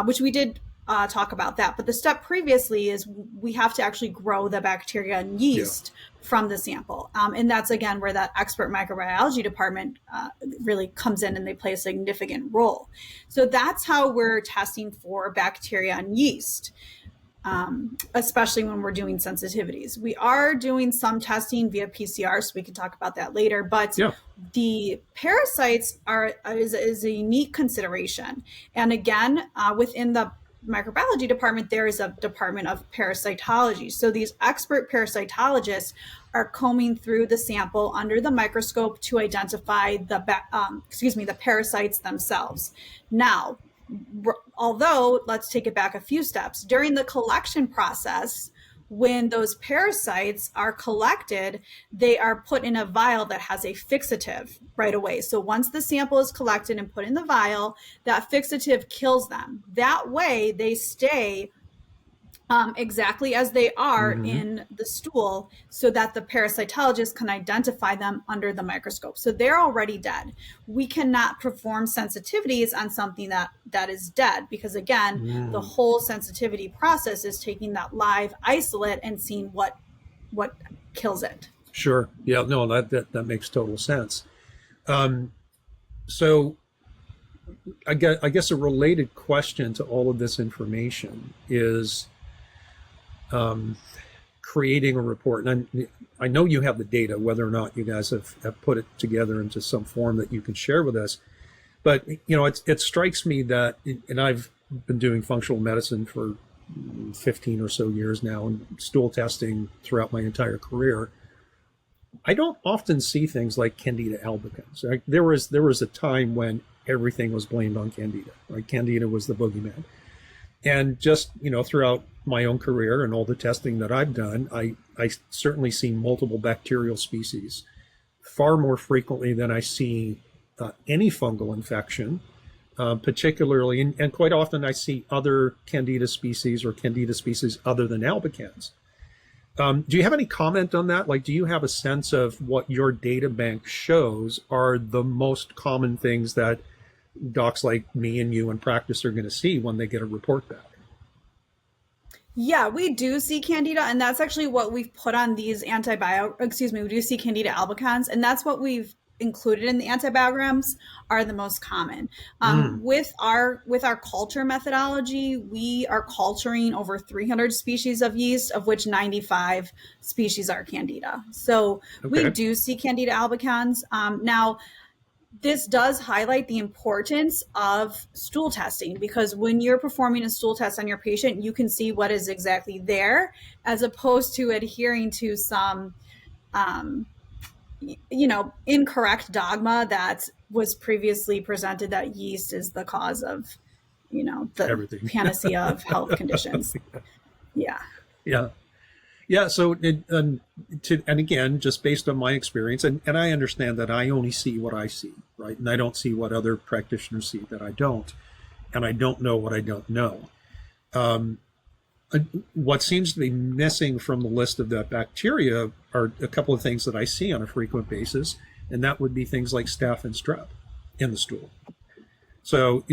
which we did talk about that, but the step previously is we have to actually grow the bacteria and yeast from the sample. And that's, again, where that expert microbiology department really comes in and they play a significant role. So that's how we're testing for bacteria and yeast. Especially when we're doing sensitivities. We are doing some testing via PCR, so we can talk about that later, but the parasites is a unique consideration. And again, within the microbiology department, there is a department of parasitology. So these expert parasitologists are combing through the sample under the microscope to identify the parasites themselves. Now, although, let's take it back a few steps. During the collection process, when those parasites are collected, they are put in a vial that has a fixative right away. So once the sample is collected and put in the vial, that fixative kills them. That way, they stay exactly as they are in the stool, so that the parasitologist can identify them under the microscope. So they're already dead. We cannot perform sensitivities on something that is dead, because again, the whole sensitivity process is taking that live isolate and seeing what kills it. Sure. Yeah. No, that makes total sense. So I guess a related question to all of this information is creating a report. And I know you have the data, whether or not you guys have put it together into some form that you can share with us. But, it strikes me that, and I've been doing functional medicine for 15 or so years now, and stool testing throughout my entire career. I don't often see things like Candida albicans. Right? There was a time when everything was blamed on Candida. Right? Candida was the boogeyman. And just, throughout my own career and all the testing that I've done, I certainly see multiple bacterial species far more frequently than I see any fungal infection, particularly, and quite often I see other Candida species or Candida species other than albicans. Do you have any comment on that? Like, do you have a sense of what your data bank shows are the most common things that docs like me and you in practice are going to see when they get a report back? Yeah, we do see Candida, and that's actually what we've put on these we do see Candida albicans, and that's what we've included in the antibiograms are the most common. With our culture methodology, we are culturing over 300 species of yeast, of which 95 species are Candida. So we do see Candida albicans. Now, this does highlight the importance of stool testing, because when you're performing a stool test on your patient, you can see what is exactly there, as opposed to adhering to some, incorrect dogma that was previously presented that yeast is the cause of, the everything. Panacea of health conditions. Yeah. So, and again, just based on my experience, and I understand that I only see what I see, right? And I don't see what other practitioners see that I don't, and I don't know what I don't know. What seems to be missing from the list of that bacteria are a couple of things that I see on a frequent basis, and that would be things like staph and strep in the stool. So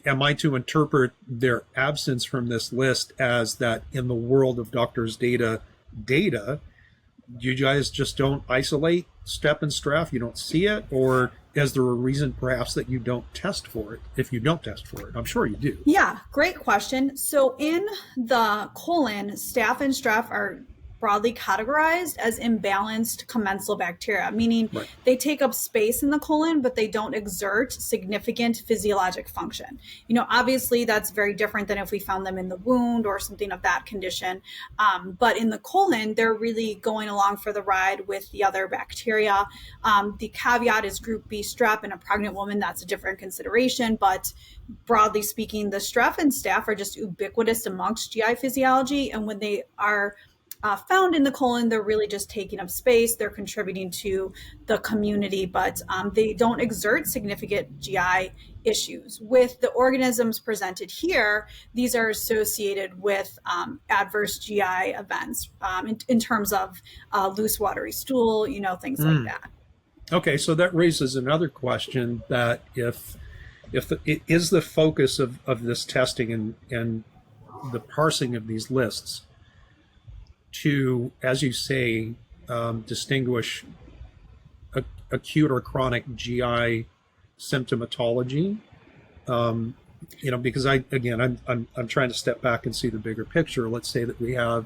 am I to interpret their absence from this list as that in the world of doctors' data, you guys just don't isolate staph and strep? You don't see it? Or is there a reason perhaps that you don't test for it if you don't test for it? I'm sure you do. Yeah, great question. So in the colon, staph and strep are broadly categorized as imbalanced commensal bacteria, meaning Right. they take up space in the colon, but they don't exert significant physiologic function. Obviously that's very different than if we found them in the wound or something of that condition. But in the colon, they're really going along for the ride with the other bacteria. The caveat is group B strep in a pregnant woman. That's a different consideration, but broadly speaking, the strep and staph are just ubiquitous amongst GI physiology. And when they are found in the colon, they're really just taking up space. They're contributing to the community, but they don't exert significant GI issues. With the organisms presented here, these are associated with adverse GI events in terms of loose watery stool, things like that. Okay, so that raises another question, that if it is the focus of this testing and the parsing of these lists to, as you say, distinguish acute or chronic GI symptomatology, because I'm trying to step back and see the bigger picture. Let's say that we have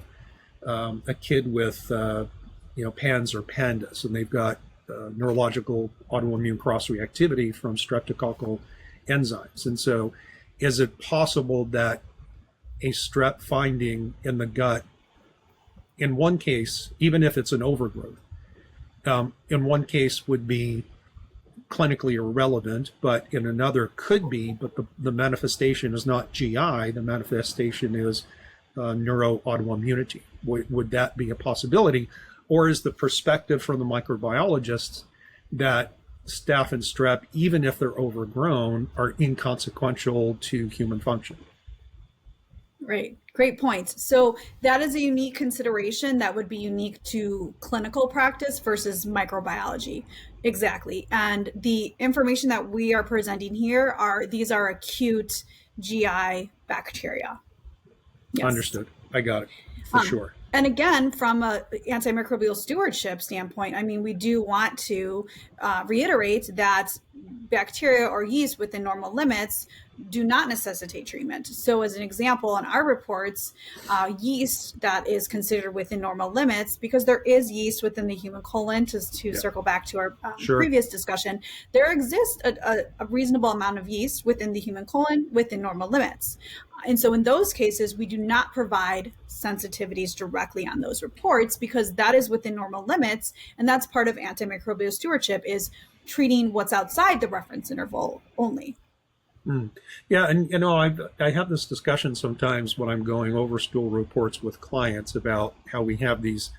a kid with PANS or PANDAS, and they've got neurological autoimmune cross-reactivity from streptococcal enzymes. And so is it possible that a strep finding in the gut, in one case, even if it's an overgrowth, in one case would be clinically irrelevant, but in another could be, but the manifestation is not GI, the manifestation is neuroautoimmunity? Would that be a possibility? Or is the perspective from the microbiologists that staph and strep, even if they're overgrown, are inconsequential to human function? Right. Great points. So that is a unique consideration that would be unique to clinical practice versus microbiology. Exactly. And the information that we are presenting here these are acute GI bacteria. Yes. Understood. I got it. For sure. And again, from an antimicrobial stewardship standpoint, we do want to reiterate that bacteria or yeast within normal limits do not necessitate treatment. So as an example, in our reports, yeast that is considered within normal limits, because there is yeast within the human colon, to circle back to our previous discussion, there exists a reasonable amount of yeast within the human colon within normal limits. And so in those cases, we do not provide sensitivities directly on those reports because that is within normal limits. And that's part of antimicrobial stewardship, is treating what's outside the reference interval only. Yeah, and I have this discussion sometimes when I'm going over stool reports with clients about how we have these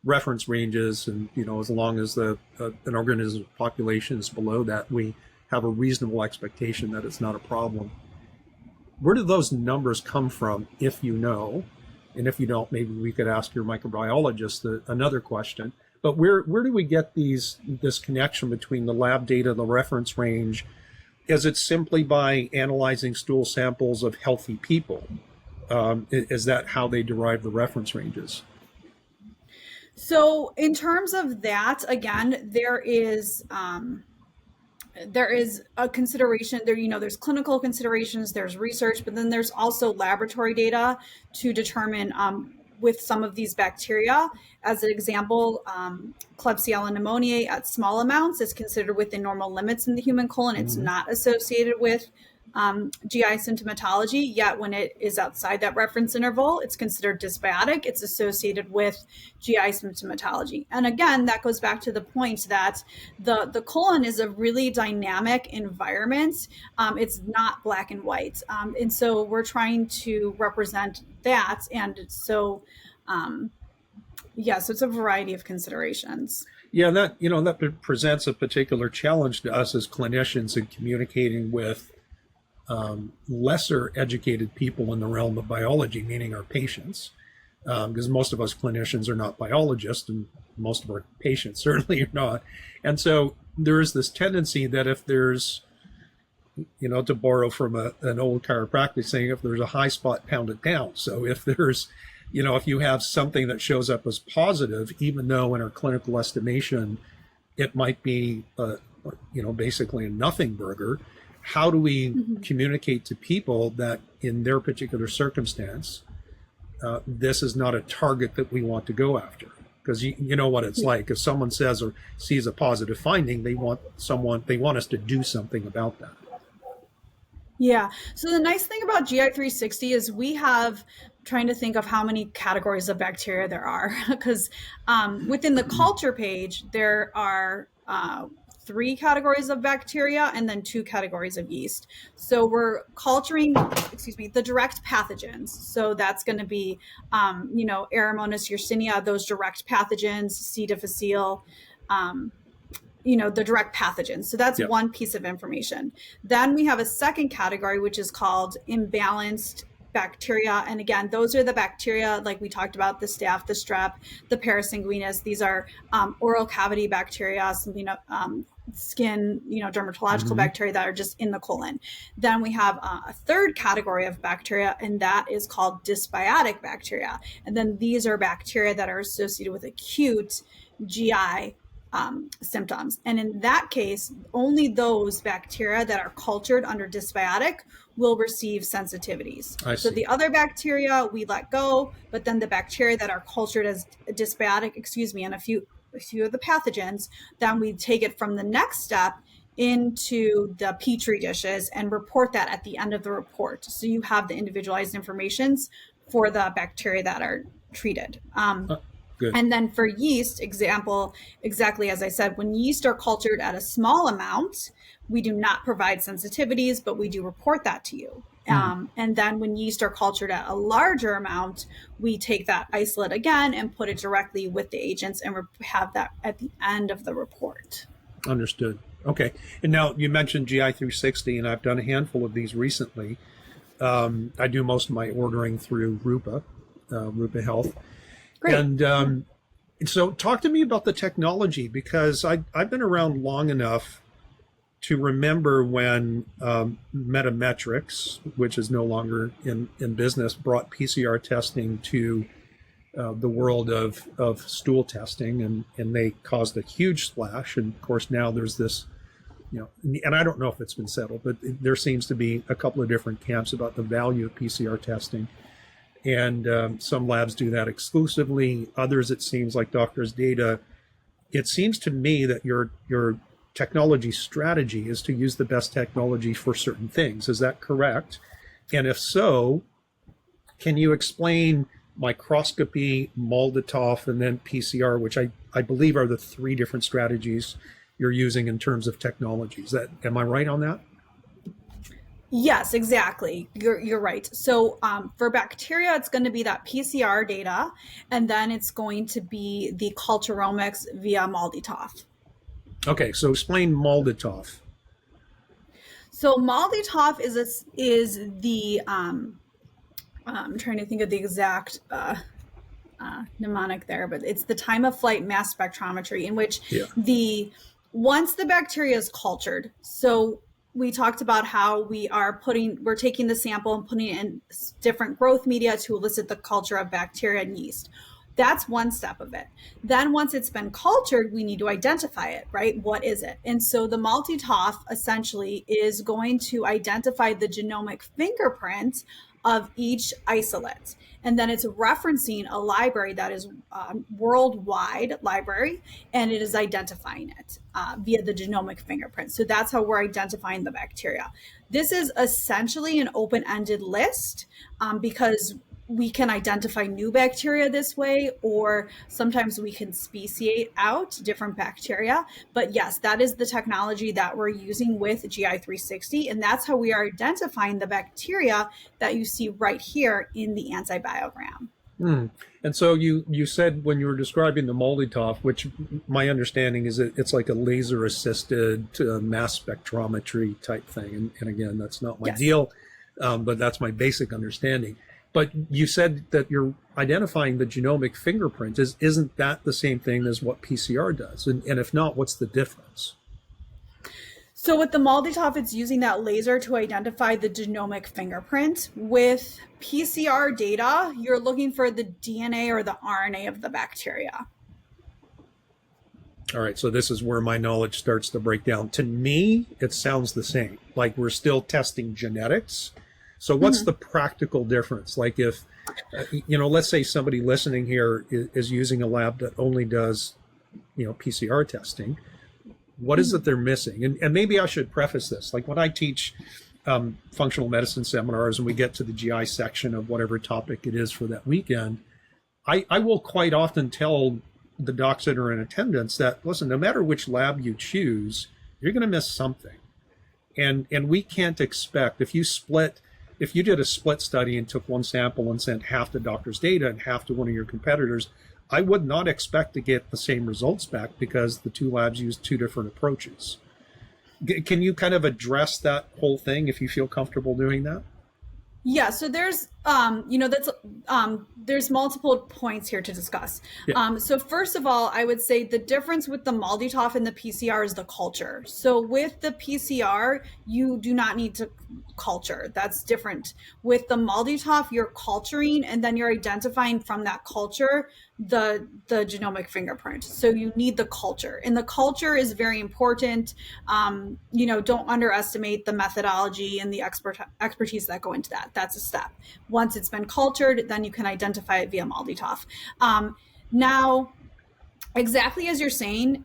reference ranges, and as long as an organism's population is below that, we have a reasonable expectation that it's not a problem. Where do those numbers come from, if you know? And if you don't, maybe we could ask your microbiologist another question. But where do we get this connection between the lab data, the reference range? Is it simply by analyzing stool samples of healthy people? Is that how they derive the reference ranges? So in terms of that, again, there is a consideration there. There's clinical considerations, there's research, but then there's also laboratory data to determine with some of these bacteria. As an example, Klebsiella pneumoniae at small amounts is considered within normal limits in the human colon. It's not associated with GI symptomatology, yet when it is outside that reference interval, it's considered dysbiotic. It's associated with GI symptomatology. And again, that goes back to the point that the colon is a really dynamic environment. It's not black and white. And so we're trying to represent that. And so, so it's a variety of considerations. Yeah, that presents a particular challenge to us as clinicians in communicating with lesser educated people in the realm of biology, meaning our patients, because most of us clinicians are not biologists, and most of our patients certainly are not. And so there is this tendency that if there's, to borrow from an old chiropractic saying, if there's a high spot, pound it down. So if there's, if you have something that shows up as positive, even though in our clinical estimation it might be, basically a nothing burger, how do we communicate to people that in their particular circumstance, this is not a target that we want to go after. Because you know what it's like. If someone says or sees a positive finding, they want us to do something about that. Yeah. So the nice thing about GI 360 is we have trying to think of how many categories of bacteria there are, because within the culture page, there are 3 categories of bacteria and then 2 categories of yeast. So we're culturing, the direct pathogens. So that's going to be, Aeromonas yersinia, those direct pathogens, C. difficile, the direct pathogens. So that's one piece of information. Then we have a second category, which is called imbalanced bacteria. And again, those are the bacteria like we talked about, the staph, the strep, the parasanguinus. These are oral cavity bacteria, skin, dermatological bacteria that are just in the colon. Then we have a third category of bacteria, and that is called dysbiotic bacteria. And then these are bacteria that are associated with acute GI symptoms. And in that case, only those bacteria that are cultured under dysbiotic will receive sensitivities. So the other bacteria we let go, but then the bacteria that are cultured as dysbiotic, and a few of the pathogens, then we take it from the next step into the Petri dishes and report that at the end of the report. So you have the individualized informations for the bacteria that are treated. Good. And then for yeast, exactly as I said, when yeast are cultured at a small amount, we do not provide sensitivities, but we do report that to you. And then when yeast are cultured at a larger amount, we take that isolate again and put it directly with the agents and have that at the end of the report. Understood. Okay. And now you mentioned GI 360, and I've done a handful of these recently. I do most of my ordering through Rupa Health. Great. And so talk to me about the technology, because I've been around long enough to remember when Metametrics, which is no longer in business, brought PCR testing to the world of stool testing, and they caused a huge splash. And of course, now there's this, and I don't know if it's been settled, but there seems to be a couple of different camps about the value of PCR testing. And some labs do that exclusively. Others, it seems like Doctors Data, it seems to me that your technology strategy is to use the best technology for certain things. Is that correct? And if so, can you explain microscopy, MALDI-TOF, and then PCR, which I believe are the 3 different strategies you're using in terms of technologies? Am I right on that? Yes, exactly. You're right. So for bacteria, it's going to be that PCR data, and then it's going to be the culturomics via MALDI-TOF. Okay, so explain MALDI-TOF. So MALDI-TOF is the I'm trying to think of the exact mnemonic there, but it's the time of flight mass spectrometry, in which once the bacteria is cultured. So we talked about how we're taking the sample and putting it in different growth media to elicit the culture of bacteria and yeast. That's one step of it. Then once it's been cultured, we need to identify it, right? What is it? And so the MALDI-TOF essentially is going to identify the genomic fingerprint of each isolate. And then it's referencing a library that is worldwide library, and it is identifying it via the genomic fingerprint. So that's how we're identifying the bacteria. This is essentially an open-ended list because we can identify new bacteria this way, or sometimes we can speciate out different bacteria. But yes, that is the technology that we're using with GI 360. And that's how we are identifying the bacteria that you see right here in the antibiogram. And so you said when you were describing the MALDI-TOF, which my understanding is it's like a laser-assisted mass spectrometry type thing. And again, that's not my deal, but that's my basic understanding. But you said that you're identifying the genomic fingerprint. Isn't that the same thing as what PCR does? And if not, what's the difference? So with the MALDI-TOF, it's using that laser to identify the genomic fingerprint. With PCR data, you're looking for the DNA or the RNA of the bacteria. All right, so this is where my knowledge starts to break down. To me, it sounds the same, like we're still testing genetics. So what's the practical difference? Like if Let's say somebody listening here is using a lab that only does, PCR testing. What is it they're missing? And maybe I should preface this. Like when I teach functional medicine seminars and we get to the GI section of whatever topic it is for that weekend, I will quite often tell the docs that are in attendance that, listen, no matter which lab you choose, you're going to miss something. And we can't expect, if you did a split study and took one sample and sent half the doctor's data and half to one of your competitors, I would not expect to get the same results back because the two labs use two different approaches. Can you kind of address that whole thing if you feel comfortable doing that? Yeah, so there's there's multiple points here to discuss. Yeah. So first of all, I would say the difference with the MALDI-TOF and the PCR is the culture. So with the PCR, you do not need to culture. That's different. With the MALDI-TOF, you're culturing and then you're identifying from that culture the genomic fingerprint. So you need the culture, and the culture is very important. Don't underestimate the methodology and the expertise that go into that. That's a step. Once it's been cultured, then you can identify it via MALDI-TOF. Now, exactly as you're saying,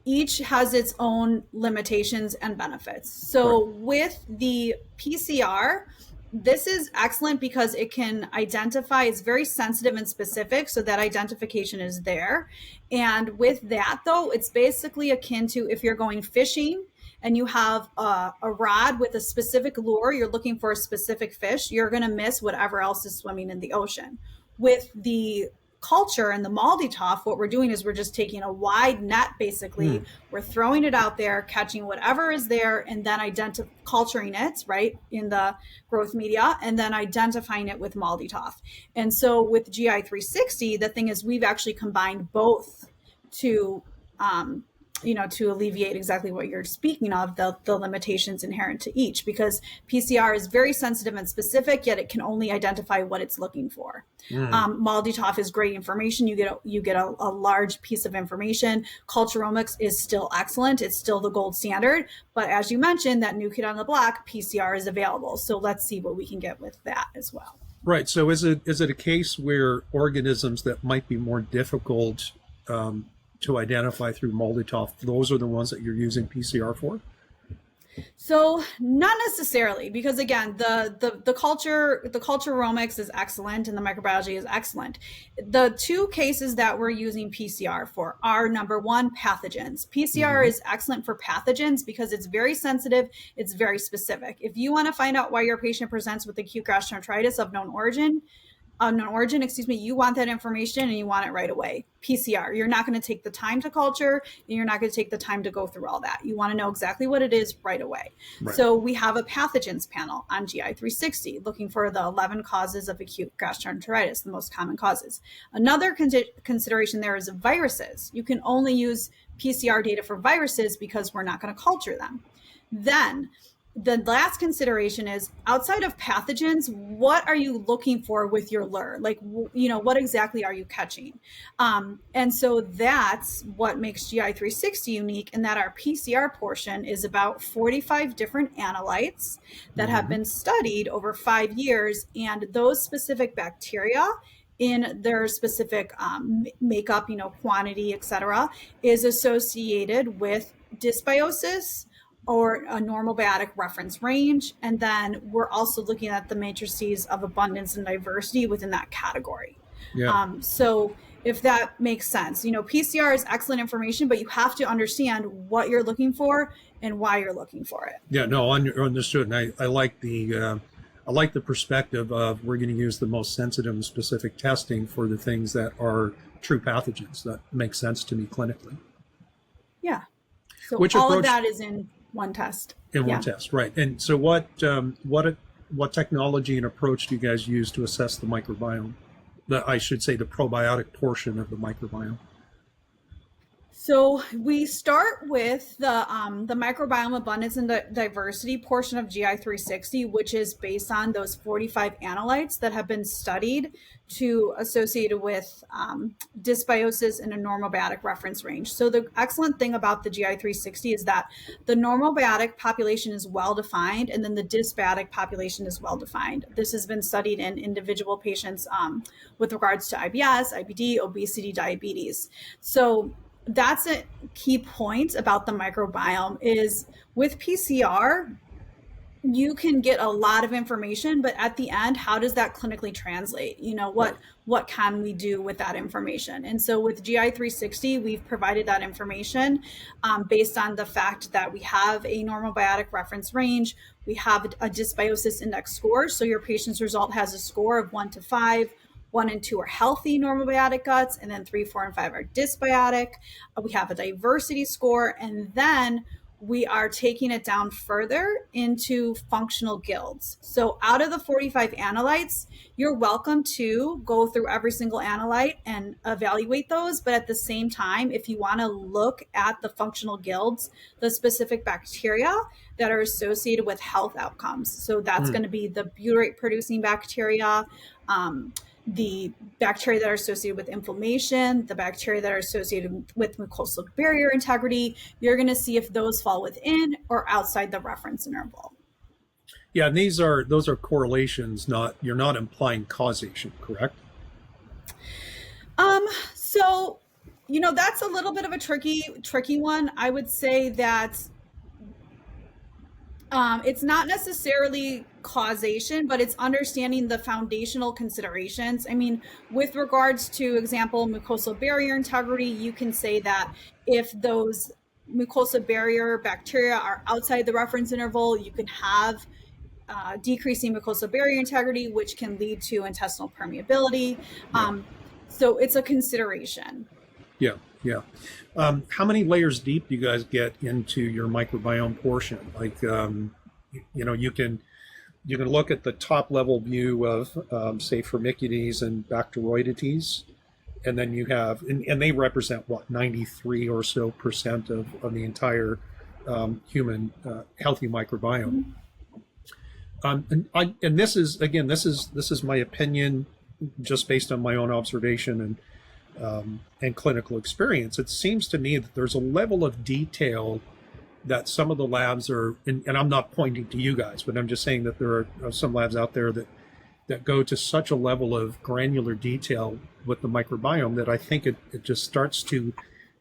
each has its own limitations and benefits. So with the PCR, this is excellent because it can identify, it's very sensitive and specific, so that identification is there. And with that, though, it's basically akin to if you're going fishing and you have a rod with a specific lure, you're looking for a specific fish, you're going to miss whatever else is swimming in the ocean. With the culture and the MALDI-TOF, what we're doing is we're just taking a wide net, basically. We're throwing it out there, catching whatever is there, and then culturing it, right, in the growth media, and then identifying it with MALDI-TOF. And so with GI 360, the thing is we've actually combined both to to alleviate exactly what you're speaking of, the limitations inherent to each, because PCR is very sensitive and specific, yet it can only identify what it's looking for. MALDI-TOF is great information. You get a large piece of information. Culturomics is still excellent. It's still the gold standard. But as you mentioned, that new kid on the block, PCR is available. So let's see what we can get with that as well. Right. So is it a case where organisms that might be more difficult to identify through MALDI-TOF, those are the ones that you're using PCR for? So not necessarily, because again, the culturomics is excellent and the microbiology is excellent. The two cases that we're using PCR for are, number one, pathogens. PCR is excellent for pathogens because it's very sensitive, it's very specific. If you want to find out why your patient presents with acute gastroenteritis of known origin, you want that information and you want it right away. PCR, you're not going to take the time to culture and you're not going to take the time to go through all that. You want to know exactly what it is right away. Right. So we have a pathogens panel on GI 360 looking for the 11 causes of acute gastroenteritis, the most common causes. Another consideration there is viruses. You can only use PCR data for viruses because we're not going to culture them. Then the last consideration is, outside of pathogens, what are you looking for with your lure? Like, what exactly are you catching? And so that's what makes GI 360 unique, in that our PCR portion is about 45 different analytes that have been studied over 5 years. And those specific bacteria in their specific makeup, quantity, et cetera, is associated with dysbiosis or a normal biotic reference range. And then we're also looking at the matrices of abundance and diversity within that category. Yeah. So if that makes sense, PCR is excellent information, but you have to understand what you're looking for and why you're looking for it. Yeah, no, understood. And I like the perspective of, we're going to use the most sensitive and specific testing for the things that are true pathogens. That makes sense to me clinically. Yeah. So all of that is in one test. One test, right. And so what technology and approach do you guys use to assess the microbiome? I should say the probiotic portion of the microbiome. So we start with the microbiome abundance and diversity portion of GI 360, which is based on those 45 analytes that have been studied to associated with dysbiosis in a normal biotic reference range. So the excellent thing about the GI 360 is that the normal biotic population is well defined, and then the dysbiotic population is well defined. This has been studied in individual patients with regards to IBS, IBD, obesity, diabetes. So that's a key point about the microbiome is with PCR, you can get a lot of information, but at the end, how does that clinically translate? What can we do with that information? And so with GI 360, we've provided that information based on the fact that we have a normal biotic reference range. We have a dysbiosis index score. So your patient's result has a score of 1 to 5. 1 and 2 are healthy normal biotic guts, and then 3, 4, and 5 are dysbiotic. We have a diversity score, and then we are taking it down further into functional guilds. So out of the 45 analytes, you're welcome to go through every single analyte and evaluate those. But at the same time, if you want to look at the functional guilds, the specific bacteria that are associated with health outcomes. So that's going to be the butyrate producing bacteria, the bacteria that are associated with inflammation, the bacteria that are associated with mucosal barrier integrity. You're going to see if those fall within or outside the reference interval. Yeah, and those are correlations, you're not implying causation, correct? So, that's a little bit of a tricky one. I would say that it's not necessarily causation, but it's understanding the foundational considerations. I mean, with regards to example, mucosal barrier integrity, you can say that if those mucosal barrier bacteria are outside the reference interval, you can have decreasing mucosal barrier integrity, which can lead to intestinal permeability. So it's a consideration. Yeah. How many layers deep do you guys get into your microbiome portion? Like, you can look at the top level view of, say, Firmicutes and Bacteroidetes, and then you have, and they represent what, 93 or so % of the entire human healthy microbiome. And this is my opinion, just based on my own observation and clinical experience. It seems to me that there's a level of detail that some of the labs are, and I'm not pointing to you guys, but I'm just saying that there are some labs out there that go to such a level of granular detail with the microbiome that I think it just starts to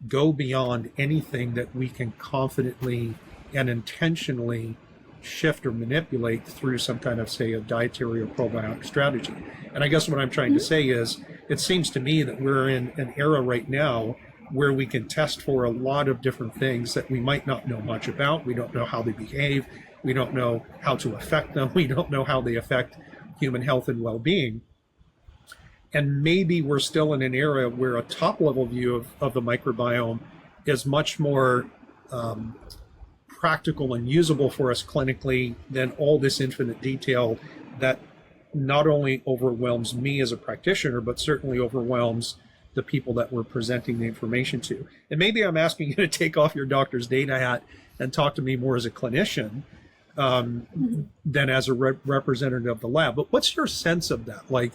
go beyond anything that we can confidently and intentionally shift or manipulate through some kind of, say, a dietary or probiotic strategy. And I guess what I'm trying to say is, it seems to me that we're in an era right now where we can test for a lot of different things that we might not know much about. We don't know how they behave. We don't know how to affect them. We don't know how they affect human health and well-being. And maybe we're still in an era where a top-level view of the microbiome is much more practical and usable for us clinically than all this infinite detail that not only overwhelms me as a practitioner, but certainly overwhelms the people that we're presenting the information to. And maybe I'm asking you to take off your doctor's data hat and talk to me more as a clinician than as a representative of the lab. But what's your sense of that? Like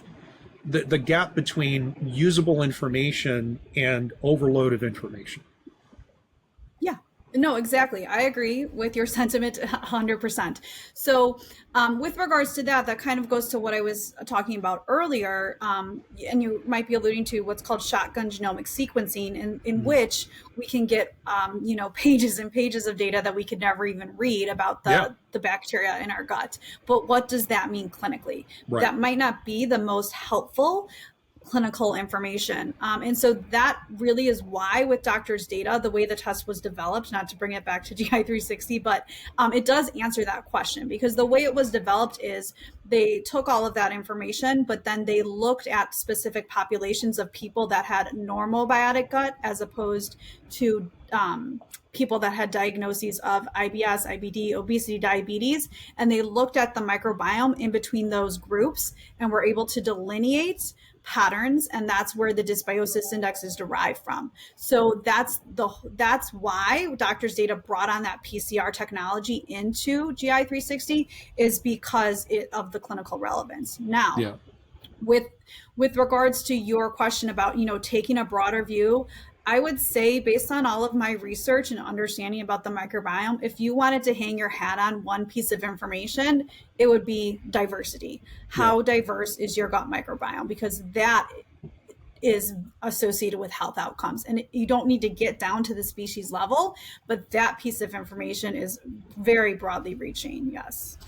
the gap between usable information and overload of information? Yeah. No, exactly. I agree with your sentiment 100%. So with regards to that kind of goes to what I was talking about earlier. And you might be alluding to what's called shotgun genomic sequencing, in which we can get, pages and pages of data that we could never even read about the bacteria in our gut. But what does that mean clinically? Right. That might not be the most helpful clinical information. And so that really is why with doctor's data, the way the test was developed, not to bring it back to GI 360, but it does answer that question, because the way it was developed is they took all of that information, but then they looked at specific populations of people that had normal biotic gut as opposed to people that had diagnoses of IBS, IBD, obesity, diabetes, and they looked at the microbiome in between those groups and were able to delineate patterns, and that's where the dysbiosis index is derived from. So that's why Doctors Data brought on that PCR technology into GI 360, is because of the clinical relevance. Now, Yeah. with regards to your question about, taking a broader view, I would say, based on all of my research and understanding about the microbiome, if you wanted to hang your hat on one piece of information, it would be diversity. How diverse is your gut microbiome? Because that is associated with health outcomes. And you don't need to get down to the species level, but that piece of information is very broadly reaching. Yes.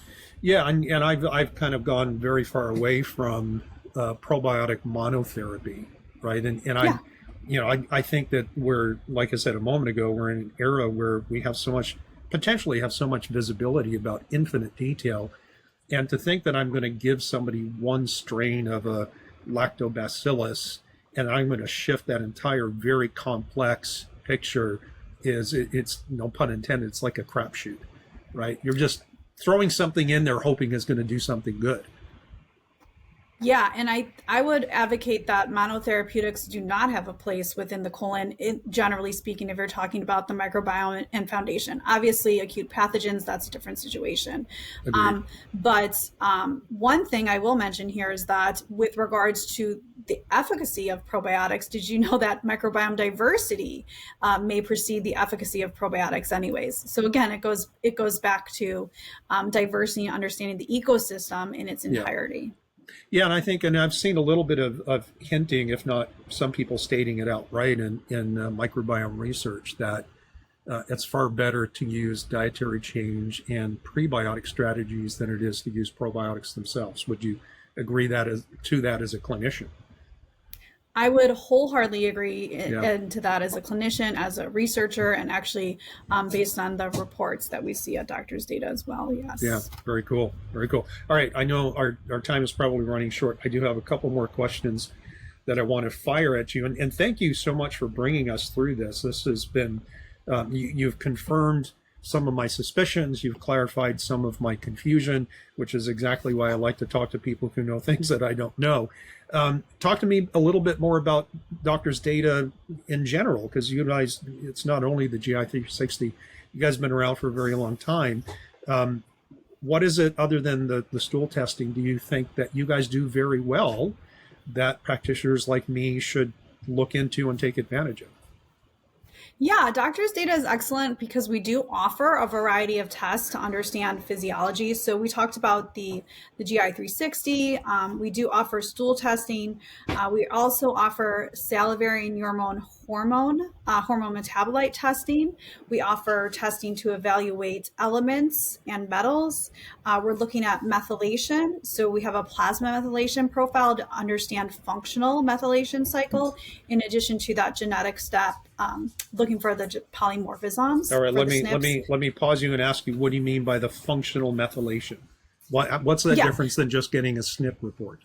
Yeah, and I've kind of gone very far away from probiotic monotherapy, right? And Yeah. I think that we're, like I said a moment ago, we're in an era where we have potentially have so much visibility about infinite detail. And to think that I'm going to give somebody one strain of a lactobacillus and I'm going to shift that entire very complex picture it's no pun intended, it's like a crapshoot, right? You're just throwing something in there hoping it's going to do something good. Yeah, and I would advocate that monotherapeutics do not have a place within the colon, generally speaking, if you're talking about the microbiome and foundation. Obviously, acute pathogens, that's a different situation. But one thing I will mention here is that with regards to the efficacy of probiotics, did you know that microbiome diversity may precede the efficacy of probiotics anyways? So again, it goes back to diversity and understanding the ecosystem in its entirety. Yeah, and I think, and I've seen a little bit of hinting, if not some people stating it outright in microbiome research, that it's far better to use dietary change and prebiotic strategies than it is to use probiotics themselves. Would you agree to that as a clinician? I would wholeheartedly agree to that as a clinician, as a researcher, and actually based on the reports that we see at Doctors Data as well. Yes. Yeah, very cool. Very cool. All right. I know our time is probably running short. I do have a couple more questions that I want to fire at you. And thank you so much for bringing us through this. This has been, you've confirmed some of my suspicions. You've clarified some of my confusion, which is exactly why I like to talk to people who know things that I don't know. Talk to me a little bit more about Doctors Data in general, because you guys, it's not only the GI 360, you guys have been around for a very long time. What is it, other than the stool testing, do you think that you guys do very well that practitioners like me should look into and take advantage of? Yeah, Doctors Data is excellent because we do offer a variety of tests to understand physiology. So we talked about the GI 360. We do offer stool testing. We also offer salivary and hormone metabolite testing. We offer testing to evaluate elements and metals. We're looking at methylation. So we have a plasma methylation profile to understand functional methylation cycle, in addition to that genetic step, looking for the polymorphisms. All right, let me pause you and ask you, what do you mean by the functional methylation? What's the difference than just getting a SNP report?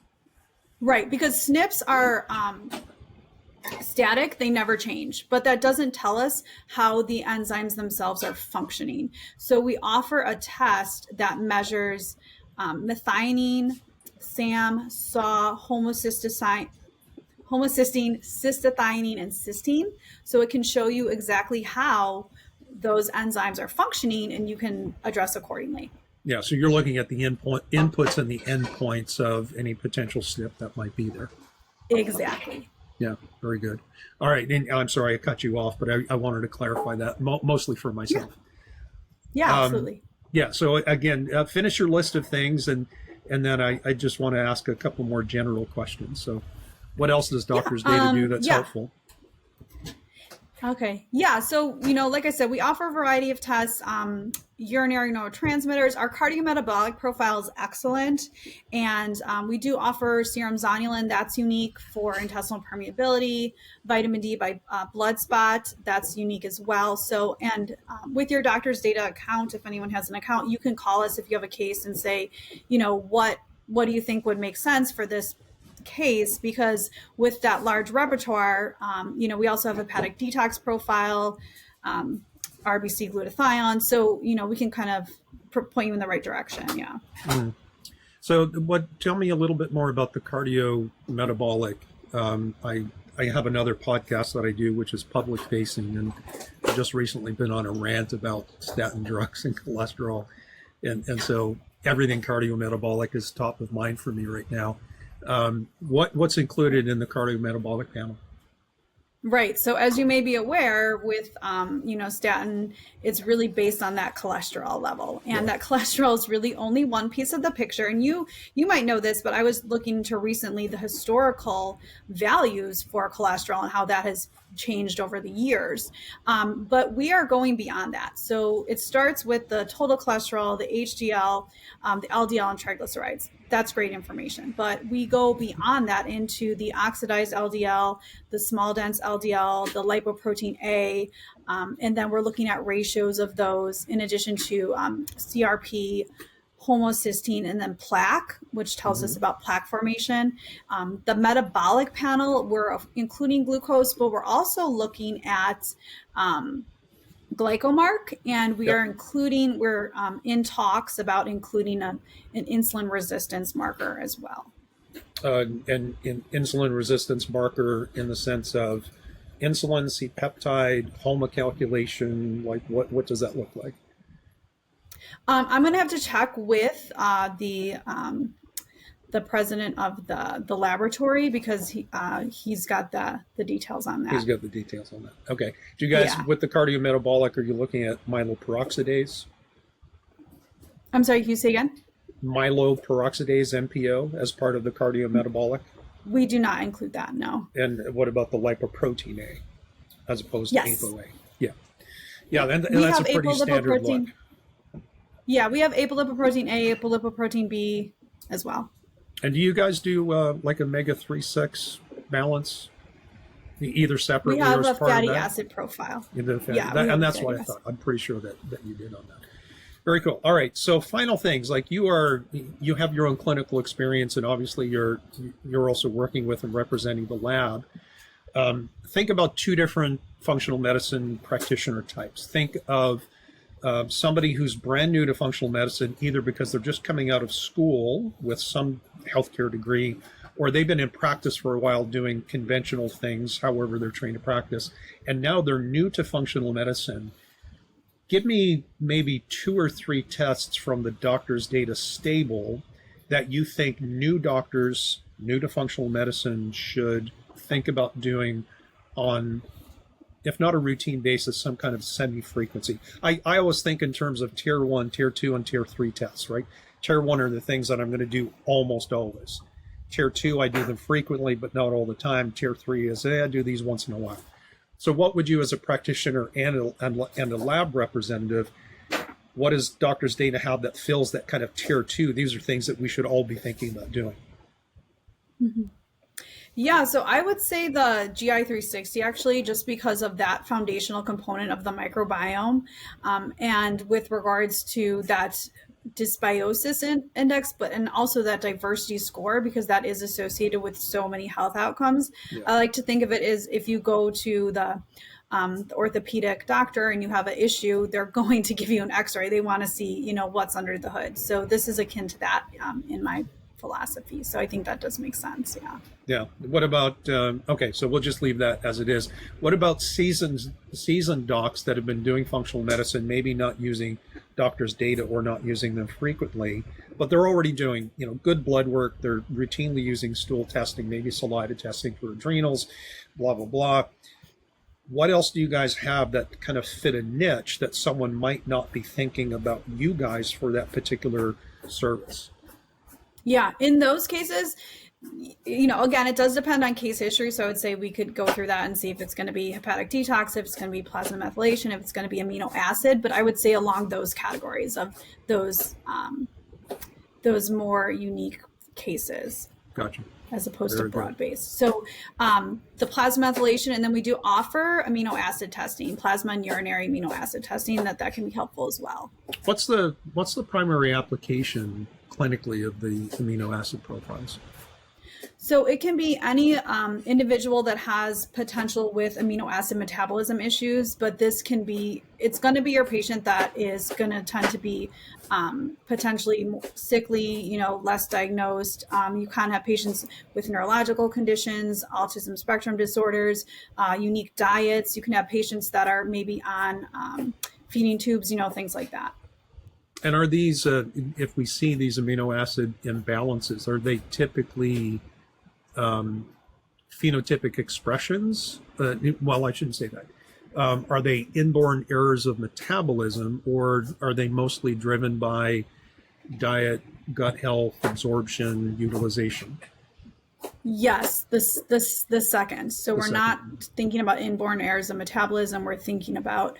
Right, because SNPs are static, they never change, but that doesn't tell us how the enzymes themselves are functioning. So we offer a test that measures methionine, SAM, SAW, homocysteine, cystathionine, and cysteine. So it can show you exactly how those enzymes are functioning, and you can address accordingly. Yeah, so you're looking at the inputs and the endpoints of any potential SNP that might be there. Exactly. Yeah, very good. All right, and I'm sorry I cut you off, but I wanted to clarify that, mostly for myself. Yeah, absolutely. Yeah, so again, finish your list of things, and then I just want to ask a couple more general questions. So what else does Doctors Data do that's helpful? Okay. Yeah. So, like I said, we offer a variety of tests, urinary neurotransmitters. Our cardiometabolic profile is excellent. And we do offer serum zonulin. That's unique for intestinal permeability, vitamin D by blood spot. That's unique as well. So, and with your Doctor's Data account, if anyone has an account, you can call us if you have a case and say, what do you think would make sense for this case? Because with that large repertoire, we also have a hepatic detox profile. RBC glutathione. So, we can kind of point you in the right direction. Yeah. So tell me a little bit more about the cardiometabolic. I have another podcast that I do, which is public facing, and I've just recently been on a rant about statin drugs and cholesterol. And so everything cardiometabolic is top of mind for me right now. What's included in the cardiometabolic panel? Right. So as you may be aware with, statin, it's really based on that cholesterol level, and that cholesterol is really only one piece of the picture. And you might know this, but I was looking into recently the historical values for cholesterol and how that has changed over the years. But we are going beyond that. So it starts with the total cholesterol, the HDL, the LDL, and triglycerides. That's great information. But we go beyond that into the oxidized LDL, the small dense LDL, the lipoprotein A, and then we're looking at ratios of those in addition to CRP, homocysteine, and then plaque, which tells us about plaque formation. The metabolic panel, we're including glucose, but we're also looking at glycomark, and we're in talks about including an insulin resistance marker as well. And in insulin resistance marker in the sense of insulin, C-peptide, HOMA calculation, like what does that look like? I'm going to have to check with the president of the laboratory, because he's got the details on that. He's got the details on that. Okay. Do you guys, with the cardiometabolic, are you looking at myeloperoxidase? I'm sorry, can you say again? Myeloperoxidase, MPO, as part of the cardiometabolic? We do not include that, no. And what about the lipoprotein A, as opposed to ApoA? Yeah. Yeah, and that's a pretty standard one. Yeah, we have apolipoprotein A, apolipoprotein B as well. And do you guys do like omega-3/6 balance, either separately or as part of that? We have a fatty acid profile. And that's what I thought. I'm pretty sure that you did on that. Very cool. All right. So final things, like you have your own clinical experience, and obviously you're also working with and representing the lab. Think about two different functional medicine practitioner types. Think of somebody who's brand new to functional medicine, either because they're just coming out of school with some healthcare degree, or they've been in practice for a while doing conventional things, however they're trained to practice, and now they're new to functional medicine. Give me maybe 2 or 3 tests from the doctor's data stable that you think new doctors, new to functional medicine, should think about doing on, if not a routine basis, some kind of semi-frequency. I always think in terms of tier 1, tier 2, and tier 3 tests, right? Tier 1 are the things that I'm going to do almost always. Tier 2, I do them frequently, but not all the time. Tier 3 is, I do these once in a while. So what would you, as a practitioner and a lab representative, what does doctor's data have that fills that kind of tier 2? These are things that we should all be thinking about doing. Mm-hmm. Yeah, so I would say the GI 360, actually, just because of that foundational component of the microbiome. And with regards to that dysbiosis index, and also that diversity score, because that is associated with so many health outcomes. Yeah. I like to think of it as if you go to the orthopedic doctor and you have an issue, they're going to give you an x-ray. They want to see, what's under the hood. So this is akin to that in my philosophy. So I think that does make sense. Yeah. Yeah. What about, okay, so we'll just leave that as it is. What about seasoned docs that have been doing functional medicine, maybe not using doctors' data or not using them frequently, but they're already doing, good blood work. They're routinely using stool testing, maybe saliva testing for adrenals, blah, blah, blah. What else do you guys have that kind of fit a niche that someone might not be thinking about you guys for that particular service? Yeah, in those cases, again, it does depend on case history. So I would say we could go through that and see if it's going to be hepatic detox, if it's going to be plasma methylation, if it's going to be amino acid. But I would say along those categories of those more unique cases. Gotcha. As opposed to broad-based. So the plasma methylation, and then we do offer amino acid testing, plasma and urinary amino acid testing, that can be helpful as well. What's the primary application clinically of the amino acid profiles? So it can be any individual that has potential with amino acid metabolism issues, but it's going to be your patient that is going to tend to be potentially sickly, less diagnosed. You can have patients with neurological conditions, autism spectrum disorders, unique diets. You can have patients that are maybe on feeding tubes, things like that. And are these, if we see these amino acid imbalances, are they typically phenotypic expressions? Well, I shouldn't say that. Are they inborn errors of metabolism, or are they mostly driven by diet, gut health, absorption, utilization? Yes, the second. So we're not thinking about inborn errors of metabolism. We're thinking about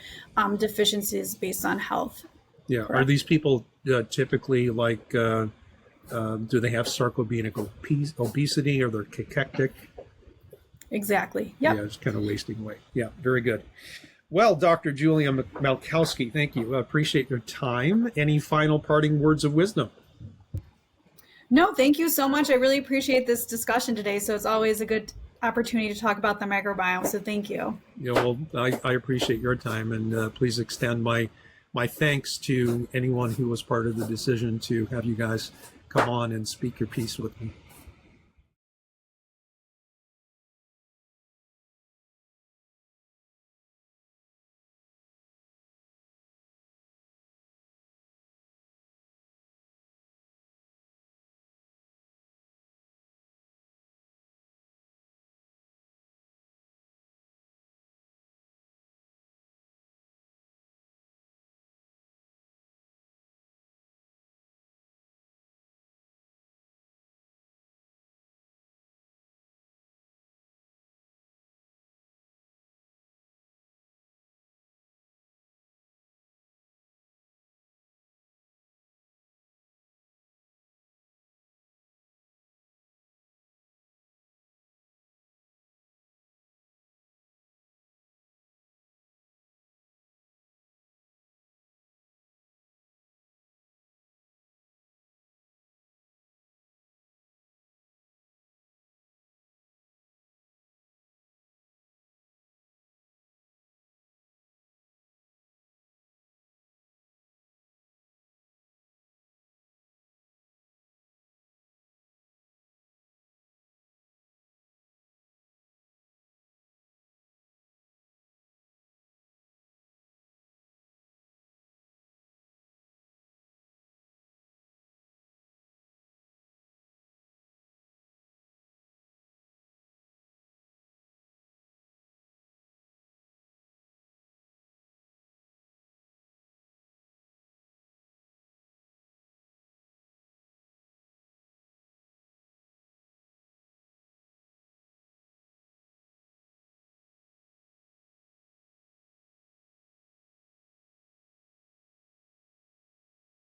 deficiencies based on health. Yeah. Correct. Are these people typically like, do they have sarcopenic obesity, or they're cachectic? Exactly. Yep. Yeah, it's kind of wasting weight. Yeah, very good. Well, Dr. Julia Malkowski, thank you. I appreciate your time. Any final parting words of wisdom? No, thank you so much. I really appreciate this discussion today. So it's always a good opportunity to talk about the microbiome. So thank you. Yeah, well, I appreciate your time, and please extend my thanks to anyone who was part of the decision to have you guys come on and speak your piece with me.